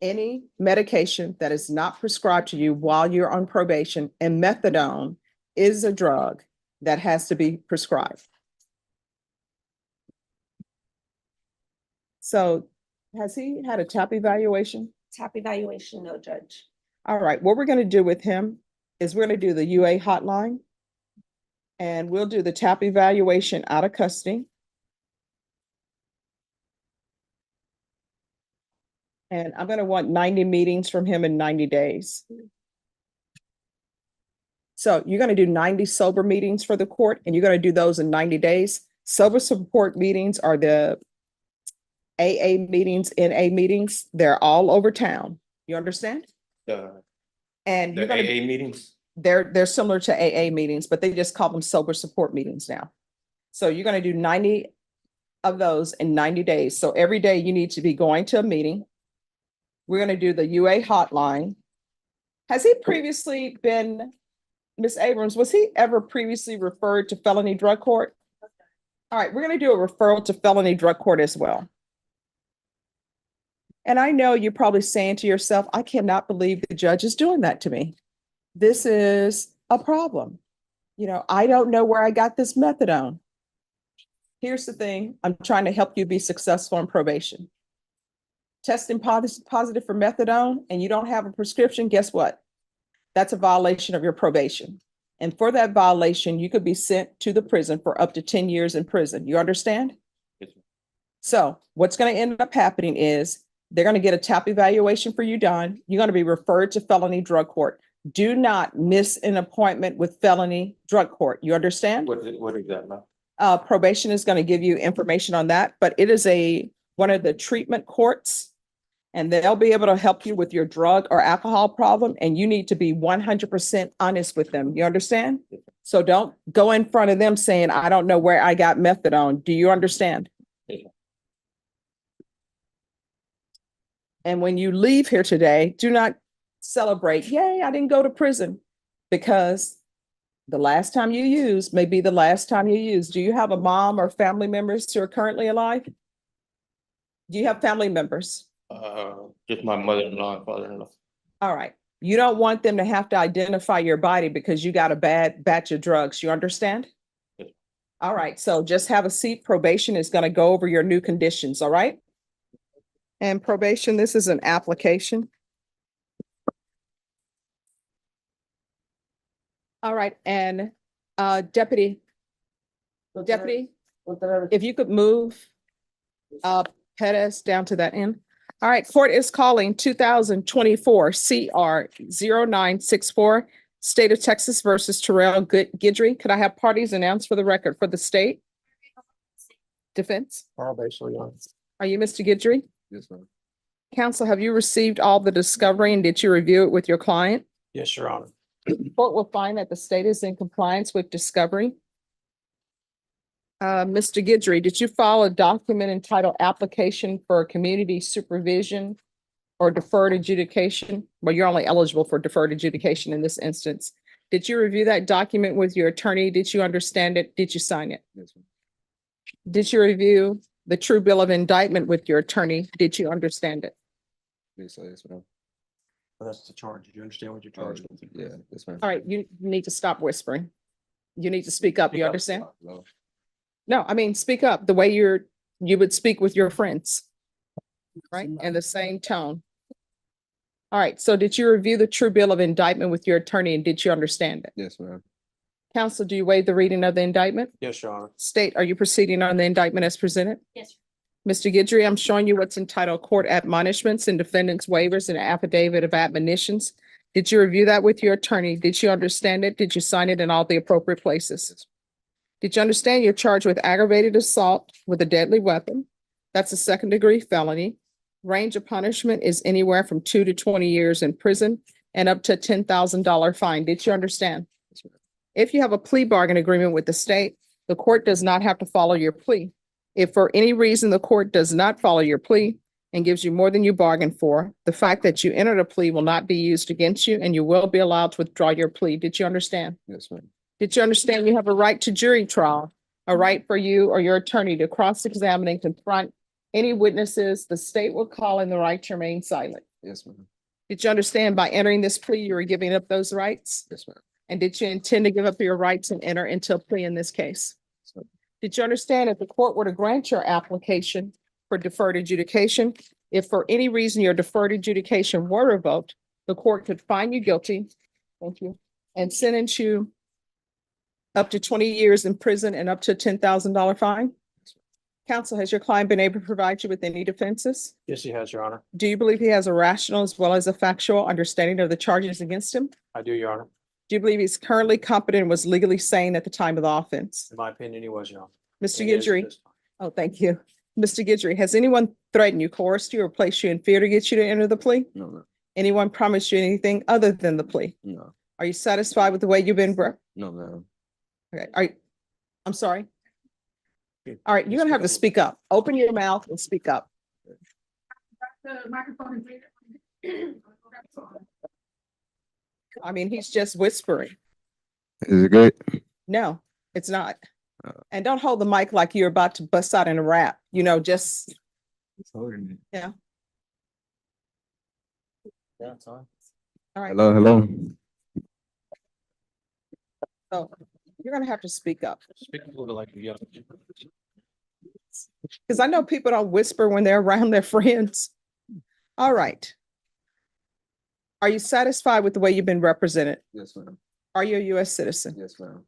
any medication that is not prescribed to you while you're on probation, and methadone is a drug that has to be prescribed. So has he had a TAP evaluation? Tap evaluation, no, Judge. All right, what we're going to do with him is we're going to do the UA hotline, and we'll do the TAP evaluation out of custody. And I'm going to want 90 meetings from him in 90 days. So you're going to do 90 sober meetings for the court, and you're going to do those in 90 days. Sober support meetings are the AA meetings, NA meetings. They're all over town. You understand? And The you're going to AA meetings, they're similar to AA meetings, but they just call them sober support meetings now. So you're going to do 90 of those in 90 days. So every day you need to be going to a meeting. We're going to do the UA hotline. Has he previously been, Ms. Abrams, was he ever previously referred to felony drug court? All right, we're going to do a referral to felony drug court as well. And I know you're probably saying to yourself, I cannot believe the judge is doing that to me. This is a problem. You know, I don't know where I got this methadone. Here's the thing. I'm trying to help you be successful in probation. Testing positive for methadone and you don't have a prescription, guess what? That's a violation of your probation. And for that violation, you could be sent to the prison for up to 10 years in prison. You understand? Yes, ma'am. So what's going to end up happening is they're going to get a TAP evaluation for you done. You're going to be referred to felony drug court. Do not miss an appointment with felony drug court. You understand? What is that, ma'am? Probation is going to give you information on that, but it is one of the treatment courts. And they'll be able to help you with your drug or alcohol problem, and you need to be 100% honest with them. You understand? So don't go in front of them saying, I don't know where I got methadone. Do you understand? Yeah. And when you leave here today, do not celebrate, yay, I didn't go to prison, because the last time you used may be the last time you use. Do you have a mom or family members who are currently alive? Do you have family members? Just my mother-in-law and father-in-law. All right. You don't want them to have to identify your body because you got a bad batch of drugs. You understand? Yes. All right. So just have a seat. Probation is going to go over your new conditions. All right. And probation, this is an application. All right. And Deputy, if you could move Pettis down to that end. All right, court is calling 2024 CR 0964, State of Texas versus Terrell Guidry. Could I have parties announced for the record for the state? Defense? Probation. Are you Mr. Guidry? Yes, ma'am. Counsel, have you received all the discovery and did you review it with your client? Yes, Your Honor. Court will find that the state is in compliance with discovery. Mr. Guidry, did you file a document entitled Application for Community Supervision or Deferred Adjudication? Well, you're only eligible for deferred adjudication in this instance. Did you review that document with your attorney? Did you understand it? Did you sign it? Yes, ma'am. Did you review the true bill of indictment with your attorney? Did you understand it? Yes, ma'am. That's the charge. Did you understand what you're charged with? Yeah, yes, ma'am. All right, you need to stop whispering. You need to speak up. You understand? No, I mean, speak up the way you would speak with your friends, right? In the same tone. All right, so did you review the true bill of indictment with your attorney and did you understand it? Yes, ma'am. Counsel, do you waive the reading of the indictment? Yes, Your Honor. State, are you proceeding on the indictment as presented? Yes. Mr. Guidry, I'm showing you what's entitled Court Admonishments and Defendants Waivers and Affidavit of Admonitions. Did you review that with your attorney? Did you understand it? Did you sign it in all the appropriate places? Did you understand you're charged with aggravated assault with a deadly weapon? That's a second-degree felony. Range of punishment is anywhere from 2 to 20 years in prison and up to a $10,000 fine. Did you understand? If you have a plea bargain agreement with the state, the court does not have to follow your plea. If for any reason the court does not follow your plea and gives you more than you bargained for, the fact that you entered a plea will not be used against you and you will be allowed to withdraw your plea. Did you understand? Yes, ma'am. Did you understand you have a right to jury trial, a right for you or your attorney to cross-examine and confront any witnesses the state will call in the right to remain silent? Yes, ma'am. Did you understand by entering this plea, you were giving up those rights? Yes, ma'am. And did you intend to give up your rights and enter into a plea in this case? Did you understand if the court were to grant your application for deferred adjudication, if for any reason your deferred adjudication were revoked, the court could find you guilty, thank you, and sentence you up to 20 years in prison and up to a $10,000 fine? Counsel, has your client been able to provide you with any defenses? Yes, he has, Your Honor. Do you believe he has a rational as well as a factual understanding of the charges against him? I do, Your Honor. Do you believe he's currently competent and was legally sane at the time of the offense? In my opinion, he was, Your Honor. Mr. And he is Guidry, this time. oh, thank you. Mr. Guidry, has anyone threatened you, coerced you, or placed you in fear to get you to enter the plea? No, no, Anyone promised you anything other than the plea? no, Are you satisfied with the way you've been? no, ma'am. Okay, I'm sorry. All right, you're gonna have to speak up. Open your mouth and speak up. I mean, he's just whispering. Is it good? No, it's not. Oh. And don't hold the mic like you're about to bust out in a rap, just, yeah. Yeah, it's on. All right, Hello. so you're gonna have to speak up. Speak a little like you. Because I know people don't whisper when they're around their friends. All right. Are you satisfied with the way you've been represented? Yes, ma'am. Are you a U.S. citizen? Yes, ma'am.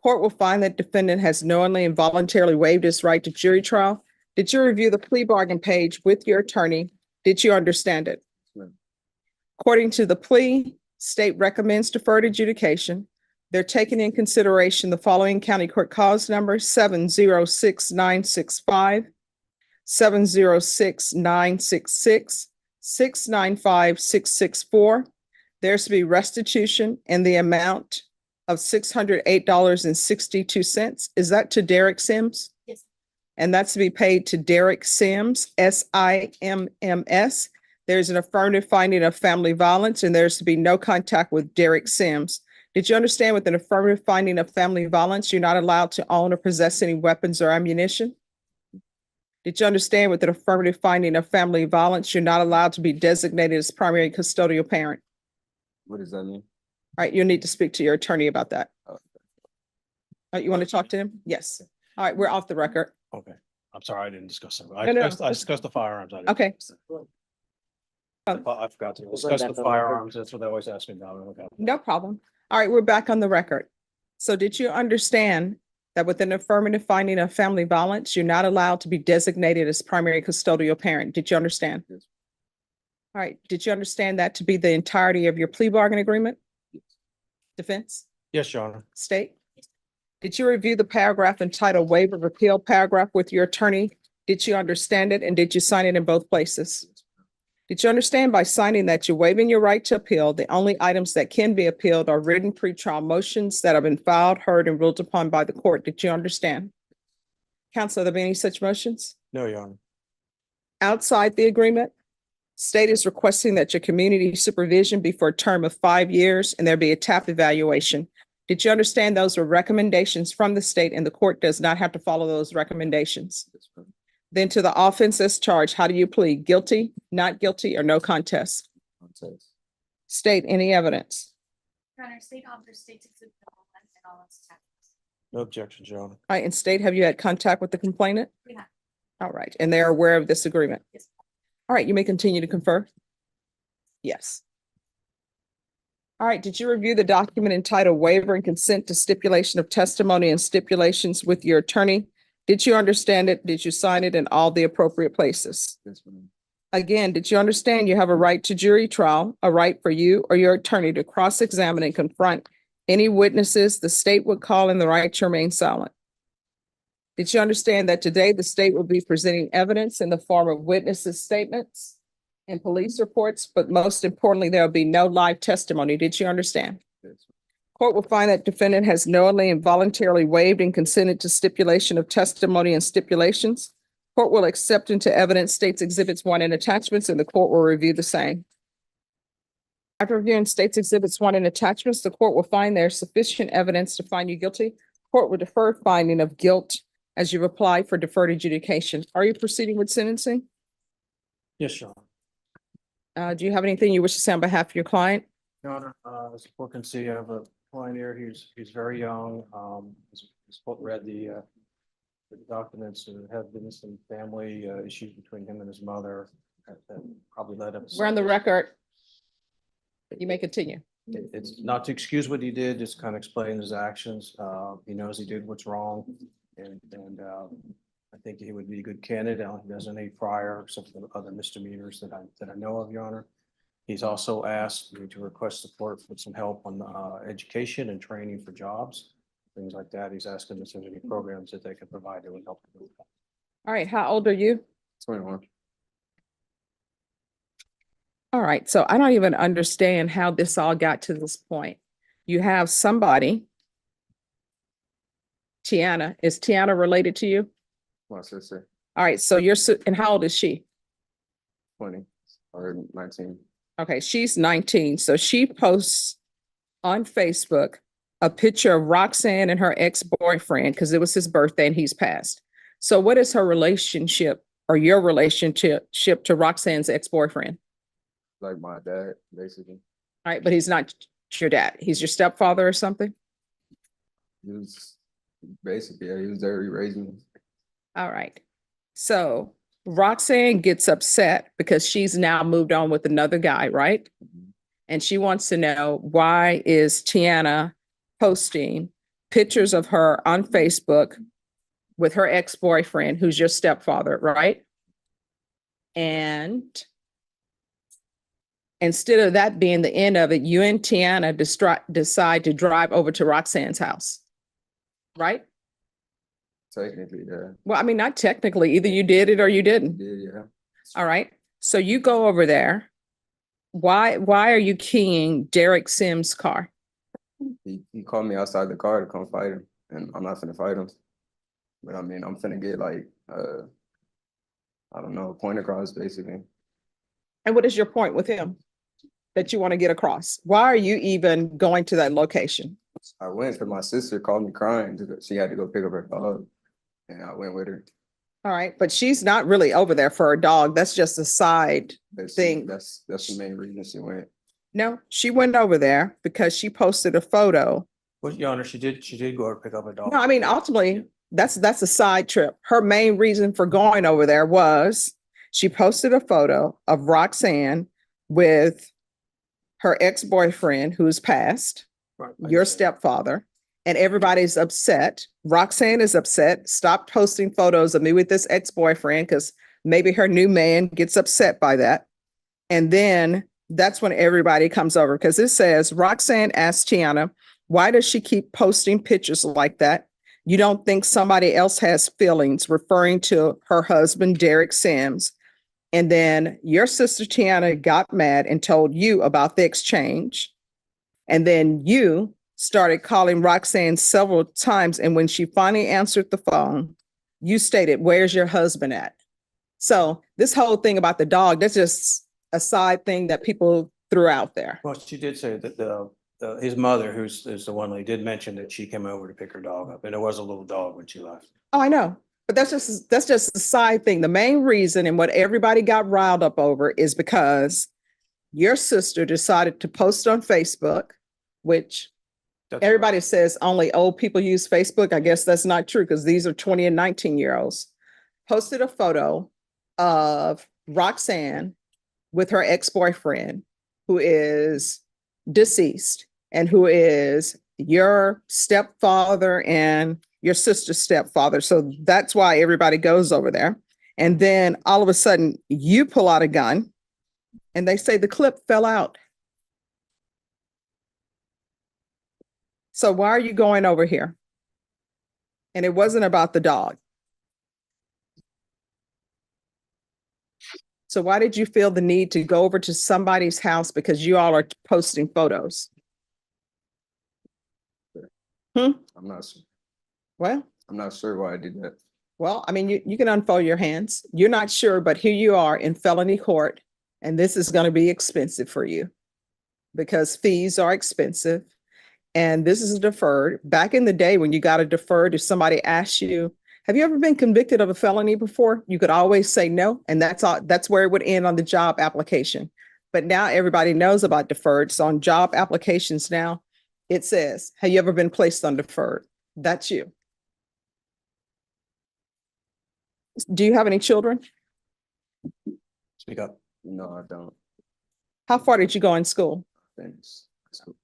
Court will find that defendant has knowingly and voluntarily waived his right to jury trial Did you review the plea bargain page with your attorney? Did you understand it? ma'am. According to the plea, state recommends deferred adjudication. They're taking in consideration the following county court cause number 706-965, 706-966, 695-664. There's to be restitution in the amount of $608.62. Is that to Derek Sims? Yes. And that's to be paid to Derek Sims, SIMMS. There's an affirmative finding of family violence, and there's to be no contact with Derek Sims. Did you understand with an affirmative finding of family violence, you're not allowed to own or possess any weapons or ammunition? Did you understand with an affirmative finding of family violence, you're not allowed to be designated as primary custodial parent? What does that mean? All right, you'll need to speak to your attorney about that. You want to talk to him? Yes. All right, we're off the record. Okay, I'm sorry, I didn't discuss it. No, no, I discussed the firearms. I didn't- Okay. I forgot to discuss the firearms. That's what they always ask me about. Okay. No problem. All right, we're back on the record. So did you understand that with an affirmative finding of family violence, you're not allowed to be designated as primary custodial parent? Did you understand? Yes. All right, did you understand that to be the entirety of your plea bargain agreement? Defense, Yes, Your Honor. state? Did you review the paragraph entitled waiver of appeal paragraph with your attorney? Did you understand it and did you sign it in both places? Did you understand by signing that you're waiving your right to appeal? The only items that can be appealed are written pretrial motions that have been filed, heard, and ruled upon by the court. Did you understand? Counsel, are there any such motions? No, Your Honor. Outside the agreement, state is requesting that your community supervision be for a term of 5 years and there be a TAP evaluation. Did you understand those were recommendations from the state and the court does not have to follow those recommendations? Yes, ma'am. Then to the offense as charged, how do you plead? Guilty, not guilty, or no contest? Contest. State any evidence. Your Honor, state offers states exhibit number 1 and all its attachments. No objections, Your Honor. All right, and state, have you had contact with the complainant? We have. All right, and they're aware of this agreement? Yes. All right, you may continue to confer. Yes. All right, did you review the document entitled waiver and consent to stipulation of testimony and stipulations with your attorney? Did you understand it? Did you sign it in all the appropriate places? Yes, ma'am. Again, did you understand you have a right to jury trial, a right for you or your attorney to cross-examine and confront any witnesses the state would call in the right to remain silent? Did you understand that today the state will be presenting evidence in the form of witnesses' statements and police reports, but most importantly, there will be no live testimony? Did you understand? Yes. Court will find that defendant has knowingly and voluntarily waived and consented to stipulation of testimony and stipulations. Court will accept into evidence states exhibits 1 and attachments, and the court will review the same. After reviewing states exhibits 1 and attachments, the court will find there's sufficient evidence to find you guilty. Court will defer finding of guilt as you've applied for deferred adjudication. Are you proceeding with sentencing? Yes, Your Honor. Do you have anything you wish to say on behalf of your client? Your Honor, as the court can see, I have a client here. He's very young. He's read the documents. There have been some family issues between him and his mother that probably led up. We're on the record. You may continue. It's not to excuse what he did, just kind of explain his actions. He knows he did what's wrong. And I think he would be a good candidate. He doesn't need prior, except for other misdemeanors that I know of, Your Honor. He's also asked me to request support for some help on education and training for jobs, things like that. He's asking if there's any programs that they can provide that would help him with that. All right, how old are you? 21. All right, so I don't even understand how this all got to this point. You have somebody, Tiana. Is Tiana related to you? My sister, All right, so and how old is she? 20 or 19. Okay, she's 19. So she posts on Facebook a picture of Roxanne and her ex-boyfriend because it was his birthday and he's passed. So what is her relationship or your relationship to Roxanne's ex-boyfriend? Like my dad, basically. All right, but he's not your dad. He's your stepfather or something? He was basically, yeah, he was there, he raised me. All right. So Roxanne gets upset because she's now moved on with another guy, right? Mhm. And she wants to know, why is Tiana posting pictures of her on Facebook with her ex-boyfriend, who's your stepfather, right? And instead of that being the end of it, you and Tiana decide to drive over to Roxanne's house, right? Technically, yeah. Well, I mean, not technically, either you did it or you didn't. Yeah. All right. So you go over there. Why are you keying Derek Sims' car? He called me outside the car to come fight him, and I'm not finna fight him. But I mean, I'm finna get like, I don't know, a point across basically. And what is your point with him that you want to get across? Why are you even going to that location? I went because my sister called me crying. She had to go pick up her dog, and I went with her. All right. But she's not really over there for her dog. That's just a side thing. That's the main reason she went. No, she went over there because she posted a photo. Well, Your Honor, she did go to pick up a dog. No, I mean, ultimately, that's a side trip. Her main reason for going over there was she posted a photo of Roxanne with her ex-boyfriend who's passed, Right. your stepfather, and everybody's upset. Roxanne is upset. Stop posting photos of me with this ex-boyfriend because maybe her new man gets upset by that. And then that's when everybody comes over because it says Roxanne asked Tiana, why does she keep posting pictures like that? You don't think somebody else has feelings, referring to her husband, Derek Sims. And then your sister Tiana got mad and told you about the exchange. And then you started calling Roxanne several times. And when she finally answered the phone, you stated, where's your husband at? So this whole thing about the dog, that's just a side thing that people threw out there. Well, she did say that his mother, is the one that did mention that she came over to pick her dog up, and there was a little dog when she left. Oh, I know. But that's just a side thing. The main reason and what everybody got riled up over is because your sister decided to post on Facebook, which everybody says only old people use Facebook. I guess that's not true because these are 20 and 19-year-olds. Posted a photo of Roxanne with her ex-boyfriend who is deceased and who is your stepfather and your sister's stepfather. So that's why everybody goes over there. And then all of a sudden you pull out a gun and they say the clip fell out. So why are you going over here? And it wasn't about the dog. So why did you feel the need to go over to somebody's house because you all are posting photos? I'm not sure. Well, I'm not sure why I did that. well, I mean, you can unfold your hands. You're not sure, but here you are in felony court, and this is going to be expensive for you because fees are expensive. And this is deferred. Back in the day when you got a deferred, if somebody asked you, have you ever been convicted of a felony before? You could always say no. And that's all, that's where it would end on the job application. But now everybody knows about deferred. So on job applications now, it says, have you ever been placed on deferred? That's you. Do you have any children? Speak up. No, I don't. How far did you go in school? Thanks. All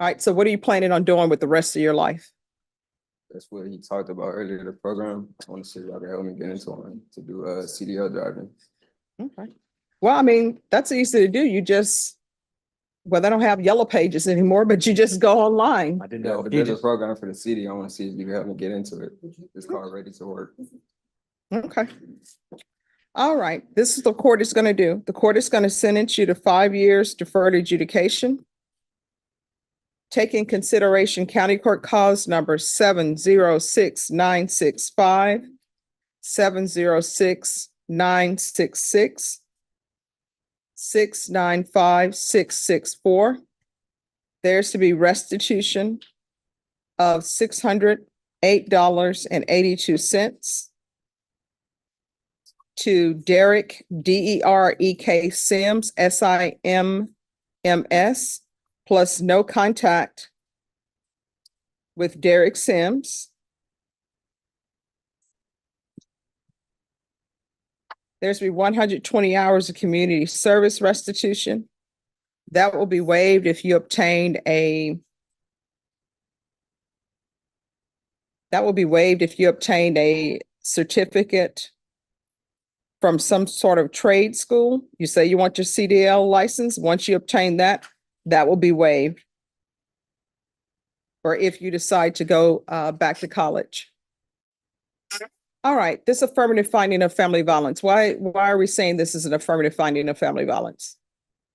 right. So what are you planning on doing with the rest of your life? That's what he talked about earlier, the program. I want to see if y'all can help me get into one to do CDL driving. Okay. Well, I mean, that's easy to do. You just, well, they don't have yellow pages anymore, but you just go online. I didn't Yeah, know. but He there's a just- program for the city. I want to see if you can help me get into it. It's called Ready to Work. Okay. All right. This is what the court is going to do. The court is going to sentence you to 5 years deferred adjudication. Take in consideration County Court Cause number 706-965, 706-966, 695-664. There's to be restitution of $608.82 to Derek, DEREK Sims, SIMMS, plus no contact with Derek Sims. There's to be 120 hours of community service restitution. That will be waived if you obtained an That will be waived if you obtained a certificate from some sort of trade school. You say you want your CDL license. Once you obtain that, that will be waived. Or if you decide to go back to college. All right, this affirmative finding of family violence. Why are we saying this is an affirmative finding of family violence?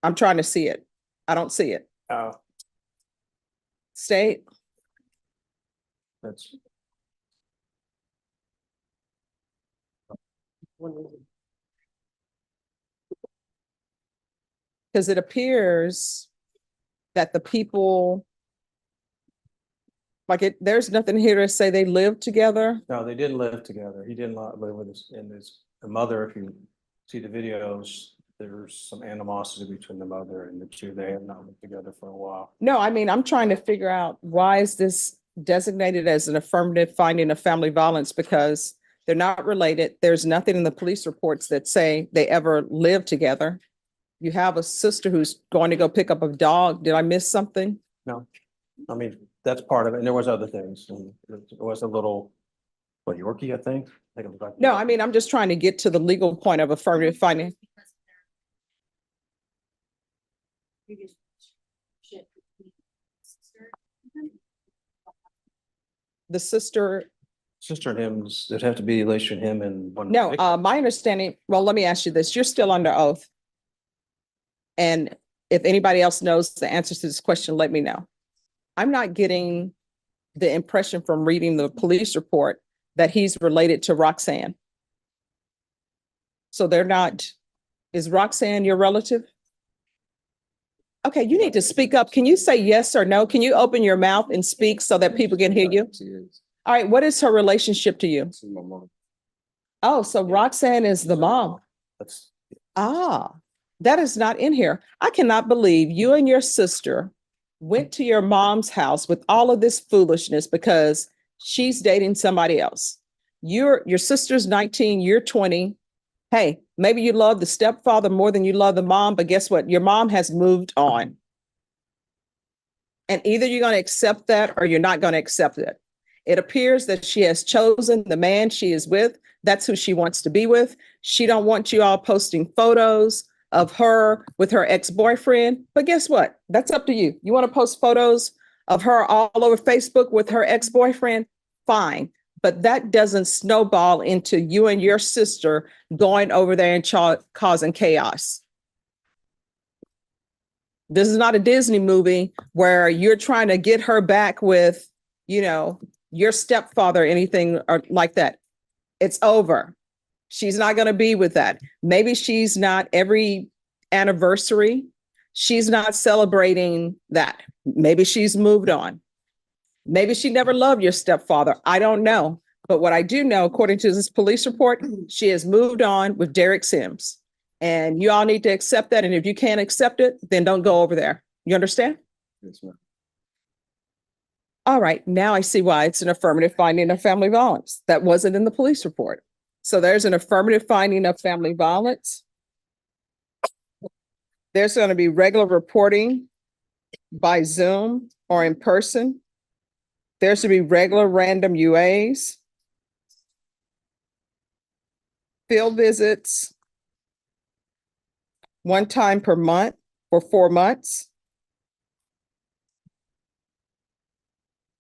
I'm trying to see it. I don't see it. State, That's. because it appears that the people, there's nothing here to say they live together. No, they didn't live together. He did not live with the mother, if you see the videos, there's some animosity between the mother and the two. They have not lived together for a while. No, I mean, I'm trying to figure out why is this designated as an affirmative finding of family violence, because they're not related. There's nothing in the police reports that say they ever lived together. You have a sister who's going to go pick up a dog. Did I miss something? No, I mean, that's part of it. And there was other things. And it was a little, Yorkie, I think. it was like- No, I mean, I'm just trying to get to the legal point of affirmative finding. The sister, Sister and him, there'd have to be a relation, him and one. no, my understanding, well, let me ask you this. You're still under oath. And if anybody else knows the answers to this question, let me know. I'm not getting the impression from reading the police report that he's related to Roxanne. So they're not, is Roxanne your relative? Okay, you need to speak up. Can you say yes or no? Can you open your mouth and speak so that people can hear you? She is. All right, what is her relationship to you? She's my mom. Oh, so Roxanne is the mom. That's, Ah, that is not in here. I cannot believe you and your sister went to your mom's house with all of this foolishness because she's dating somebody else. Your sister's 19, you're 20. Hey, maybe you love the stepfather more than you love the mom, but guess what? Your mom has moved on. And either you're going to accept that or you're not going to accept it. It appears that she has chosen the man she is with. That's who she wants to be with. She don't want you all posting photos of her with her ex-boyfriend. But guess what? That's up to you. You want to post photos of her all over Facebook with her ex-boyfriend? Fine. But that doesn't snowball into you and your sister going over there and causing chaos. This is not a Disney movie where you're trying to get her back with, your stepfather or anything or like that. It's over. She's not going to be with that. Maybe she's not every anniversary. She's not celebrating that. Maybe she's moved on. Maybe she never loved your stepfather. I don't know. But what I do know, according to this police report, she has moved on with Derek Sims. And you all need to accept that. And if you can't accept it, then don't go over there. You understand? Yes, ma'am. All right. Now I see why it's an affirmative finding of family violence. That wasn't in the police report. So there's an affirmative finding of family violence. There's going to be regular reporting by Zoom or in person. There should be regular random UAs. Field visits. One time per month for 4 months.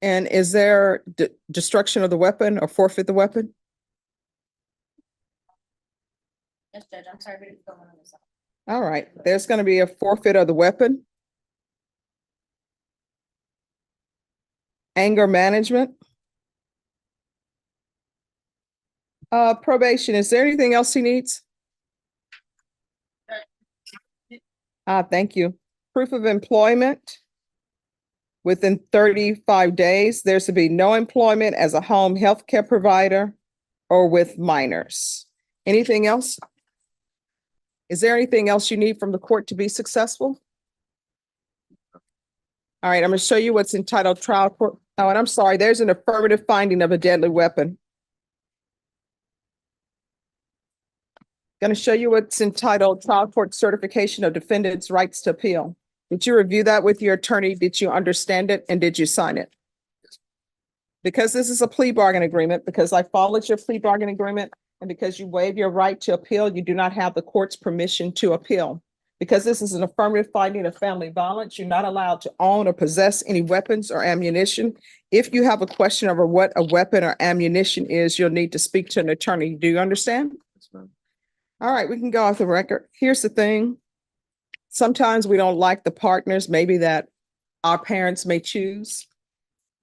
And is there destruction of the weapon or forfeit the weapon? Yes, Judge, I'm sorry, but it's going on this side. All right, there's going to be a forfeit of the weapon. Anger management. Probation, is there anything else he needs? Thank you. Proof of employment. Within 35 days, there should be no employment as a home health care provider or with minors. Anything else? Is there anything else you need from the court to be successful? All right, I'm going to show you what's entitled trial court. Oh, and I'm sorry, there's an affirmative finding of a deadly weapon. Going to show you what's entitled trial court certification of defendants' rights to appeal. Did you review that with your attorney? Did you understand it? And did you sign it? Because this is a plea bargain agreement, because I followed your plea bargain agreement, and because you waive your right to appeal, you do not have the court's permission to appeal. Because this is an affirmative finding of family violence, you're not allowed to own or possess any weapons or ammunition. If you have a question over what a weapon or ammunition is, you'll need to speak to an attorney. Do you understand? All right, we can go off the record. Here's the thing. Sometimes we don't like the partners maybe that our parents may choose.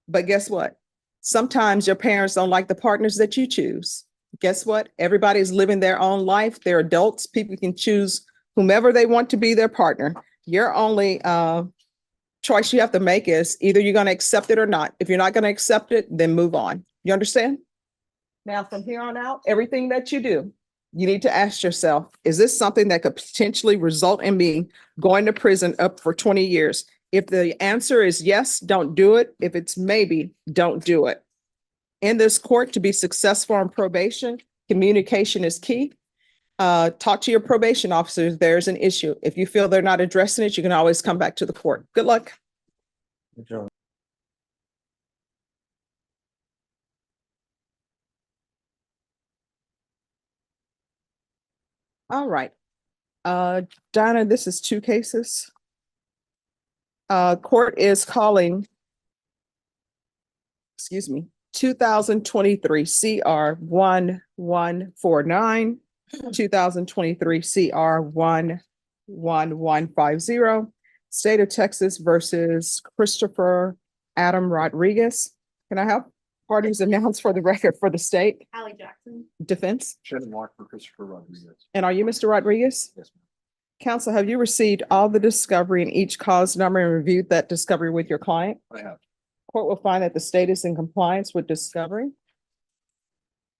But guess what? Sometimes your parents don't like the partners that you choose. Guess what? Everybody's living their own life. They're adults. People can choose whomever they want to be their partner. Your only choice you have to make is either you're going to accept it or not. If you're not going to accept it, then move on. You understand? Now, from here on out, everything that you do, you need to ask yourself, is this something that could potentially result in me going to prison up for 20 years? If the answer is yes, don't do it. If it's maybe, don't do it. In this court, to be successful on probation, communication is key. Talk to your probation officer if there's an issue. If you feel they're not addressing it, you can always come back to the court. Good luck. Good job. All right. Donna, this is 2 cases. Court is calling, 2023 CR 1149, 2023 CR 11150, State of Texas versus Christopher Adam Rodriguez. Can I have parties announced for the record for the state? Allie Jackson. Defense. Shannon Mark for Christopher Rodriguez. And are you Mr. Rodriguez? Yes, ma'am. Counsel, have you received all the discovery in each cause number and reviewed that discovery with your client? I have. Court will find that the state is in compliance with discovery.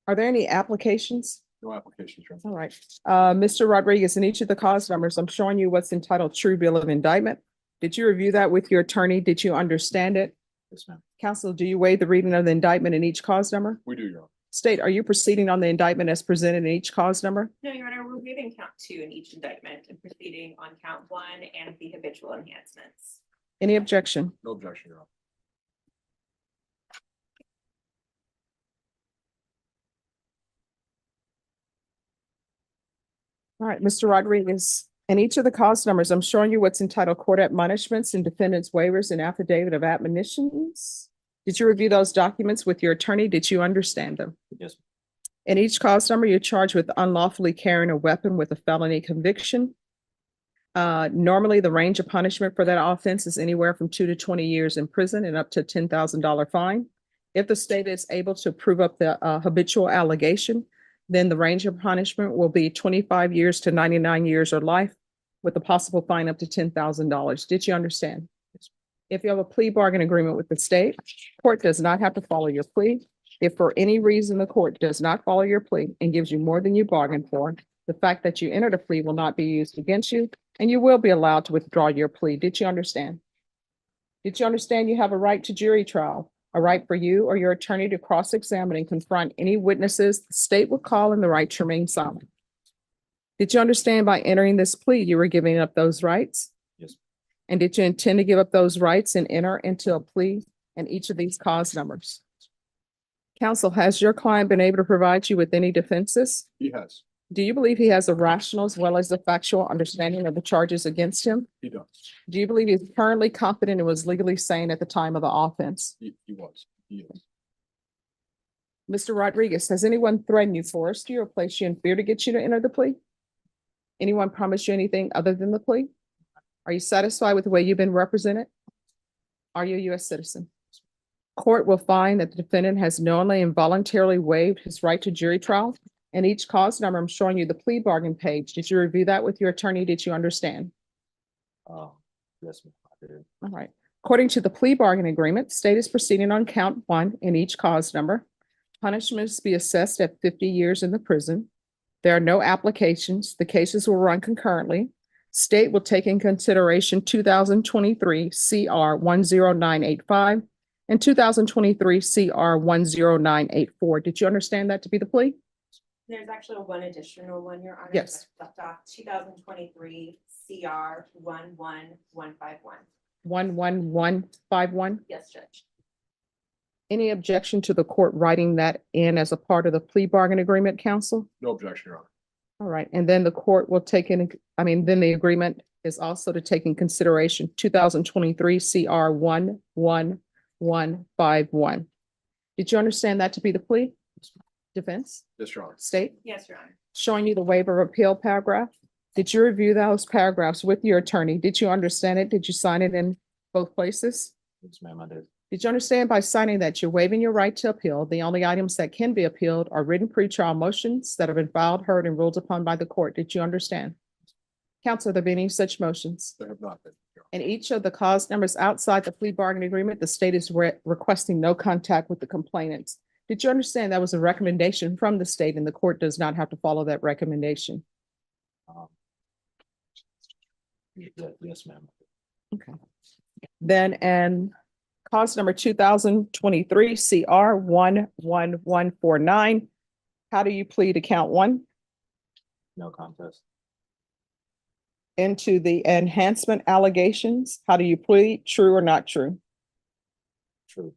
Are there any applications? No applications. Your All right. Mr. Rodriguez, in each of the cause numbers, I'm showing you what's entitled True Bill of Indictment. Did you review that with your attorney? Did you understand it? Yes, ma'am. Counsel, do you waive the reading of the indictment in each cause number? We do, Your Honor. State, are you proceeding on the indictment as presented in each cause number? No, Your Honor, we're reviewing count 2 in each indictment and proceeding on count 1 and the habitual enhancements. Any objection? No objection, Your Honor. All right, Mr. Rodriguez, in each of the cause numbers, I'm showing you what's entitled Court Admonishments and Defendants Waivers and Affidavit of Admonitions. Did you review those documents with your attorney? Did you understand them? Yes. In each cause number, you're charged with unlawfully carrying a weapon with a felony conviction. Normally, the range of punishment for that offense is anywhere from 2 to 20 years in prison and up to $10,000 fine. If the state is able to prove up the habitual allegation, then the range of punishment will be 25 years to 99 years or life with a possible fine up to $10,000. Did you understand? If you have a plea bargain agreement with the state, court does not have to follow your plea. If for any reason the court does not follow your plea and gives you more than you bargained for, the fact that you entered a plea will not be used against you, and you will be allowed to withdraw your plea. Did you understand? Did you understand you have a right to jury trial, a right for you or your attorney to cross-examine and confront any witnesses the state will call, and the right to remain silent? Did you understand by entering this plea, you were giving up those rights? Yes. And did you intend to give up those rights and enter into a plea in each of these cause numbers? Counsel, has your client been able to provide you with any defenses? He has. Do you believe he has a rational as well as the factual understanding of the charges against him? He does. Do you believe he's currently competent and was legally sane at the time of the offense? He was. He is. Mr. Rodriguez, has anyone threatened you, forced you, or placed you in fear to get you to enter the plea? Anyone promised you anything other than the plea? Are you satisfied with the way you've been represented? Are you a U.S. citizen? Court will find that the defendant has knowingly and voluntarily waived his right to jury trial. In each cause number, I'm showing you the plea bargain page. Did you review that with your attorney? Did you understand? Yes, ma'am. I did. All right. According to the plea bargain agreement, state is proceeding on count 1 in each cause number. Punishments be assessed at 50 years in the prison. There are no applications. The cases will run concurrently. State will take in consideration 2023 CR 10985 and 2023 CR 10984. Did you understand that to be the plea? There's actually one additional one, Your Honor. Yes. Left off 2023 CR 11151. 11151. Yes, Judge. Any objection to the court writing that in as a part of the plea bargain agreement, counsel? No objection, Your Honor. All right, and then the court will take in, then the agreement is also to take in consideration 2023 CR 11151. Did you understand that to be the plea? Defense? Yes, Your Honor. State? Yes, Your Honor. Showing you the waiver of appeal paragraph? Did you review those paragraphs with your attorney? Did you understand it? Did you sign it in both places? Yes, ma'am, I did. Did you understand by signing that you're waiving your right to appeal? The only items that can be appealed are written pretrial motions that have been filed, heard, and ruled upon by the court. Did you understand? Counsel, have there been any such motions? There have not been, Your Honor. In each of the cause numbers outside the plea bargain agreement, the state is requesting no contact with the complainants. Did you understand that was a recommendation from the state and the court does not have to follow that recommendation? Yes, ma'am. Okay. Then, and cause number 2023 CR 11149. How do you plead to count one? No contest. Into the enhancement allegations, how do you plead? True or not true? True.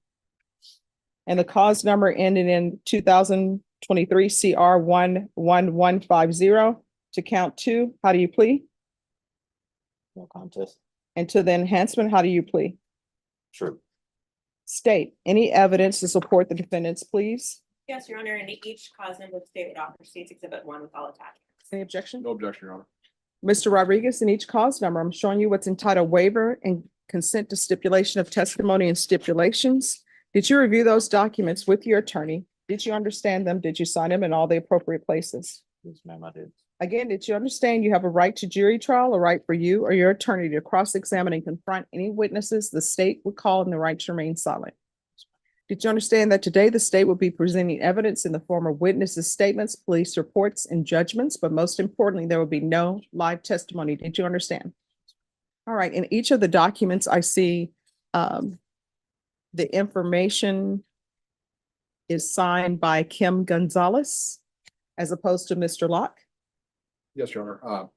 And the cause number ending in 2023 CR 11150 to count two, how do you plead? No contest. And to the enhancement, how do you plead? True. State, any evidence to support the defendants, please? Yes, Your Honor, and each cause number stated offer states exhibit 1 with all attachments. Any objection? No objection, Your Honor. Mr. Rodriguez, in each cause number, I'm showing you what's entitled waiver and consent to stipulation of testimony and stipulations. Did you review those documents with your attorney? Did you understand them? Did you sign them in all the appropriate places? Yes, ma'am, I did. Again, did you understand you have a right to jury trial, a right for you or your attorney to cross-examine and confront any witnesses the state would call and the right to remain silent? Did you understand that today the state will be presenting evidence in the form of witnesses' statements, police reports, and judgments, but most importantly, there will be no live testimony. Did you understand? All right, in each of the documents, I see the information is signed by Kim Gonzalez as opposed to Mr. Locke. Yes, Your Honor.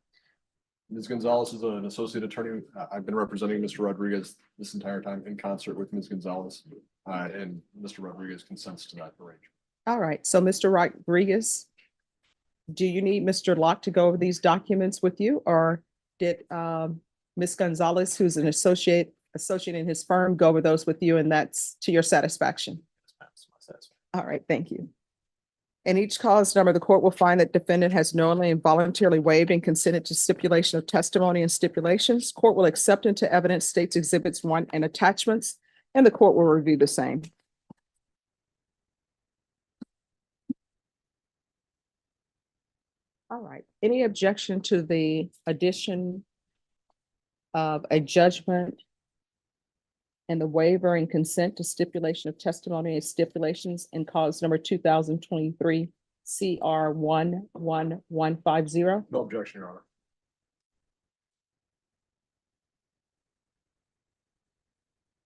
Ms. Gonzalez is an associate attorney. I've been representing Mr. Rodriguez this entire time in concert with Ms. Gonzalez. And Mr. Rodriguez consents to that arrangement. All right, so Mr. Rodriguez, do you need Mr. Locke to go over these documents with you, or did Ms. Gonzalez, who's an associate in his firm, go over those with you, and that's to your satisfaction? All right, thank you. In each cause number, the court will find that defendant has knowingly and voluntarily waived and consented to stipulation of testimony and stipulations. Court will accept into evidence states exhibits 1 and attachments, and the court will review the same. All right, any objection to the addition of a judgment and the waiver and consent to stipulation of testimony and stipulations in cause number 2023 CR 11150? No objection, Your Honor.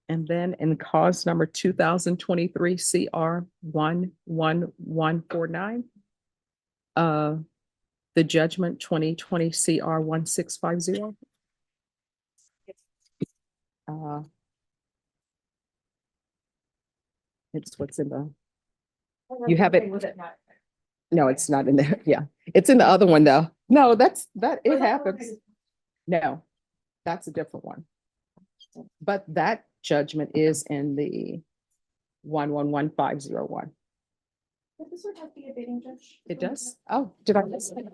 And then in cause number 2023 CR 11149, the judgment 2020 CR 1650. It's what's in the, you have it. No, it's not in there. Yeah, it's in the other one though. No, it happens. No, that's a different one. But that judgment is in the 111501. This would have to be a bidding judge. It does? Oh, did I miss it?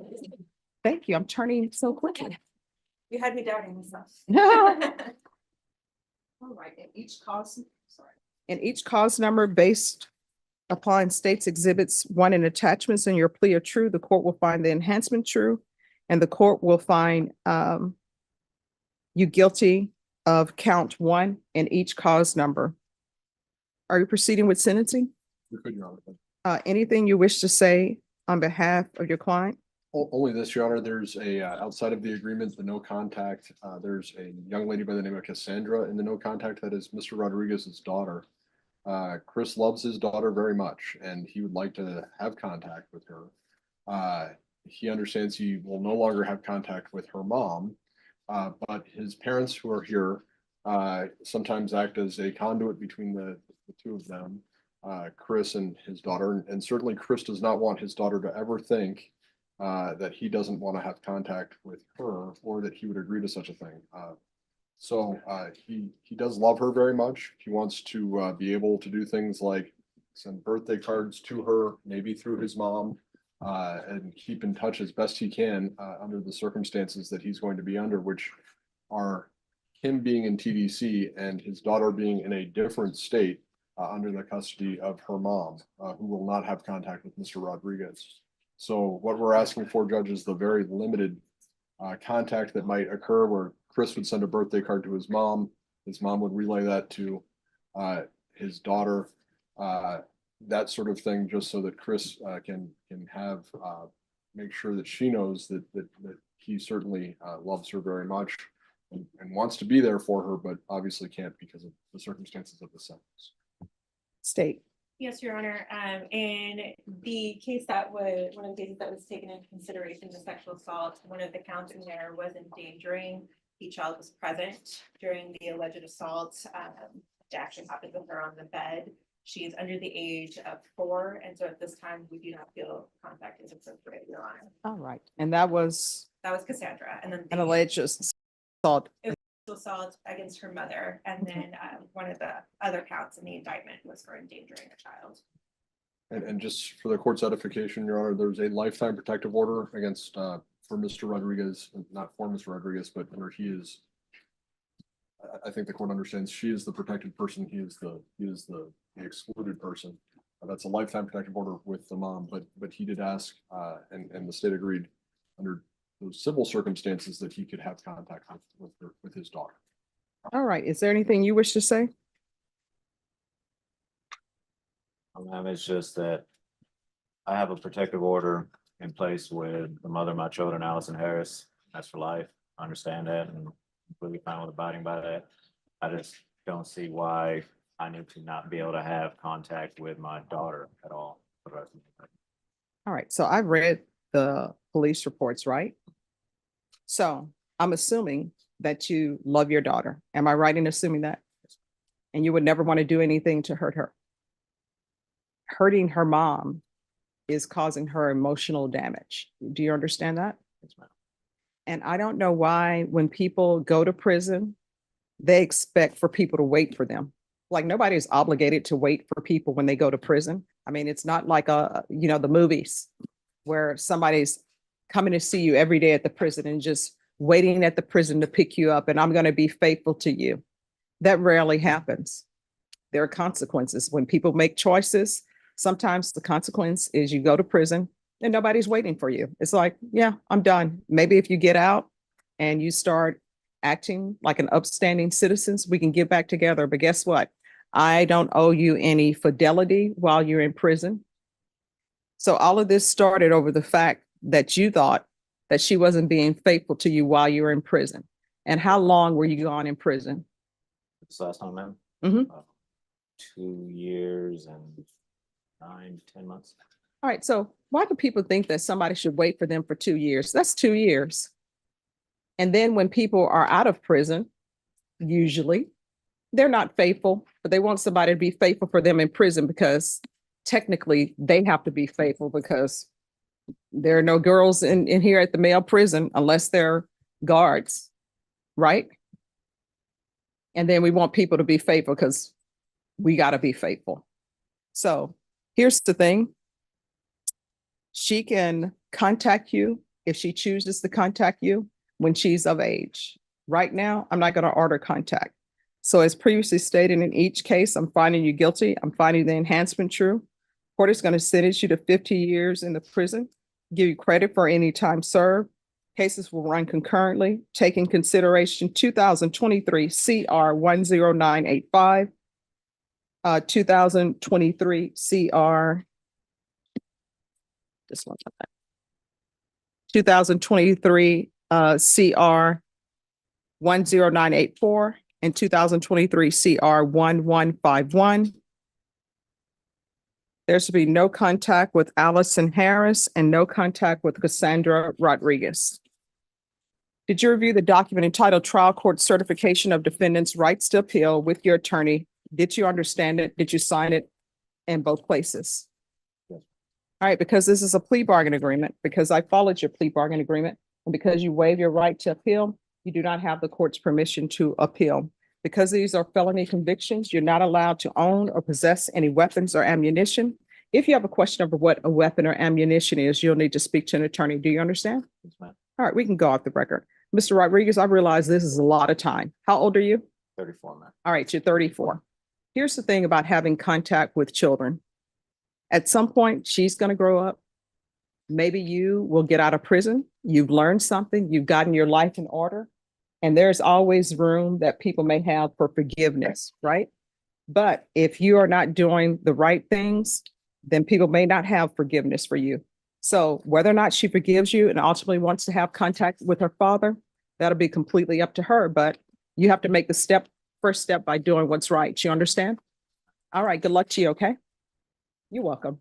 Thank you. I'm turning so quickly. You had me doubting myself. All right, in each cause number based upon states exhibits 1 and attachments in your plea are true, the court will find the enhancement true, and the court will find you guilty of count 1 in each cause number. Are you proceeding with sentencing? You could, Your Honor. Anything you wish to say on behalf of your client? Only this, Your Honor. There's a, outside of the agreement, the no contact, there's a young lady by the name of Cassandra in the no contact that is Mr. Rodriguez's daughter. Chris loves his daughter very much, and he would like to have contact with her. He understands he will no longer have contact with her mom, but his parents who are here sometimes act as a conduit between the two of them. Chris and his daughter, and certainly Chris does not want his daughter to ever think that he doesn't want to have contact with her or that he would agree to such a thing. So he does love her very much. He wants to be able to do things like send birthday cards to her, maybe through his mom, and keep in touch as best he can under the circumstances that he's going to be under, which are him being in TDC and his daughter being in a different state under the custody of her mom, who will not have contact with Mr. Rodriguez. So what we're asking for, Judge, is the very limited contact that might occur where Chris would send a birthday card to his mom would relay that to his daughter, that sort of thing, just so that Chris can have make sure that she knows that he certainly loves her very much and wants to be there for her, but obviously can't because of the circumstances of the sentence. State. Yes, Your Honor. In the case that was, one of the cases that was taken into consideration, the sexual assault, one of the counts in there was endangering the child was present during the alleged assault. It actually happened with her on the bed. She is under the age of 4, and so at this time, we do not feel contact is appropriate, Your Honor. All right. And that was That was Cassandra, and then an the alleged assault. assault against her mother, and then one of the other counts in the indictment was for endangering a child. And just for the court's edification, Your Honor, there's a lifetime protective order against for Mr. Rodriguez, not for Mr. Rodriguez, but where he is. I think the court understands she is the protected person. He is the excluded person. That's a lifetime protective order with the mom, but he did ask, and the state agreed under those civil circumstances that he could have contact with his daughter. All right. Is there anything you wish to say? It's just that I have a protective order in place with the mother of my children, Allison Harris. That's for life. I understand that and completely fine with abiding by that. I just don't see why I need to not be able to have contact with my daughter at all for the rest of my life. All right. So I've read the police reports, right? So I'm assuming that you love your daughter. Am I right in assuming that? And you would never want to do anything to hurt her. Hurting her mom is causing her emotional damage. Do you understand that? Yes, ma'am. And I don't know why when people go to prison, they expect for people to wait for them. Like nobody is obligated to wait for people when they go to prison. I mean, it's not like the movies where somebody's coming to see you every day at the prison and just waiting at the prison to pick you up and I'm going to be faithful to you. That rarely happens. There are consequences when people make choices. Sometimes the consequence is you go to prison and nobody's waiting for you. It's like, yeah, I'm done. Maybe if you get out and you start acting like an upstanding citizen, we can get back together. But guess what? I don't owe you any fidelity while you're in prison. So all of this started over the fact that you thought that she wasn't being faithful to you while you were in prison. And how long were you gone in prison? This last time, ma'am? Mhm. 2 years and 9 to 10 months. All right. So why do people think that somebody should wait for them for 2 years? That's 2 years. And then when people are out of prison, usually they're not faithful, but they want somebody to be faithful for them in prison because technically they have to be faithful because there are no girls in here at the male prison unless they're guards, right? And then we want people to be faithful because we got to be faithful. So here's the thing. She can contact you if she chooses to contact you when she's of age. Right now, I'm not going to order contact. So as previously stated, in each case, I'm finding you guilty. I'm finding the enhancement true. Court is going to sentence you to 50 years in the prison, give you credit for any time served. Cases will run concurrently, take in consideration 2023 CR 10985, 2023 CR, this one, 2023 CR 10984 and 2023 CR 1151. There should be no contact with Allison Harris and no contact with Cassandra Rodriguez. Did you review the document entitled Trial Court Certification of Defendants' Rights to Appeal with your attorney? Did you understand it? Did you sign it? in both places? All right, because this is a plea bargain agreement, because I followed your plea bargain agreement, and because you waive your right to appeal, you do not have the court's permission to appeal. Because these are felony convictions, you're not allowed to own or possess any weapons or ammunition. If you have a question over what a weapon or ammunition is, you'll need to speak to an attorney. Do you understand? Yes, ma'am. All right, we can go off the record. Mr. Rodriguez, I realize this is a lot of time. How old are you? 34, ma'am. All right, you're 34. Here's the thing about having contact with children. At some point, she's going to grow up. Maybe you will get out of prison. You've learned something. You've gotten your life in order. And there's always room that people may have for forgiveness, right? But if you are not doing the right things, then people may not have forgiveness for you. So whether or not she forgives you and ultimately wants to have contact with her father, that'll be completely up to her. But you have to make the first step by doing what's right. You understand? All right, good luck to you, okay? You're welcome.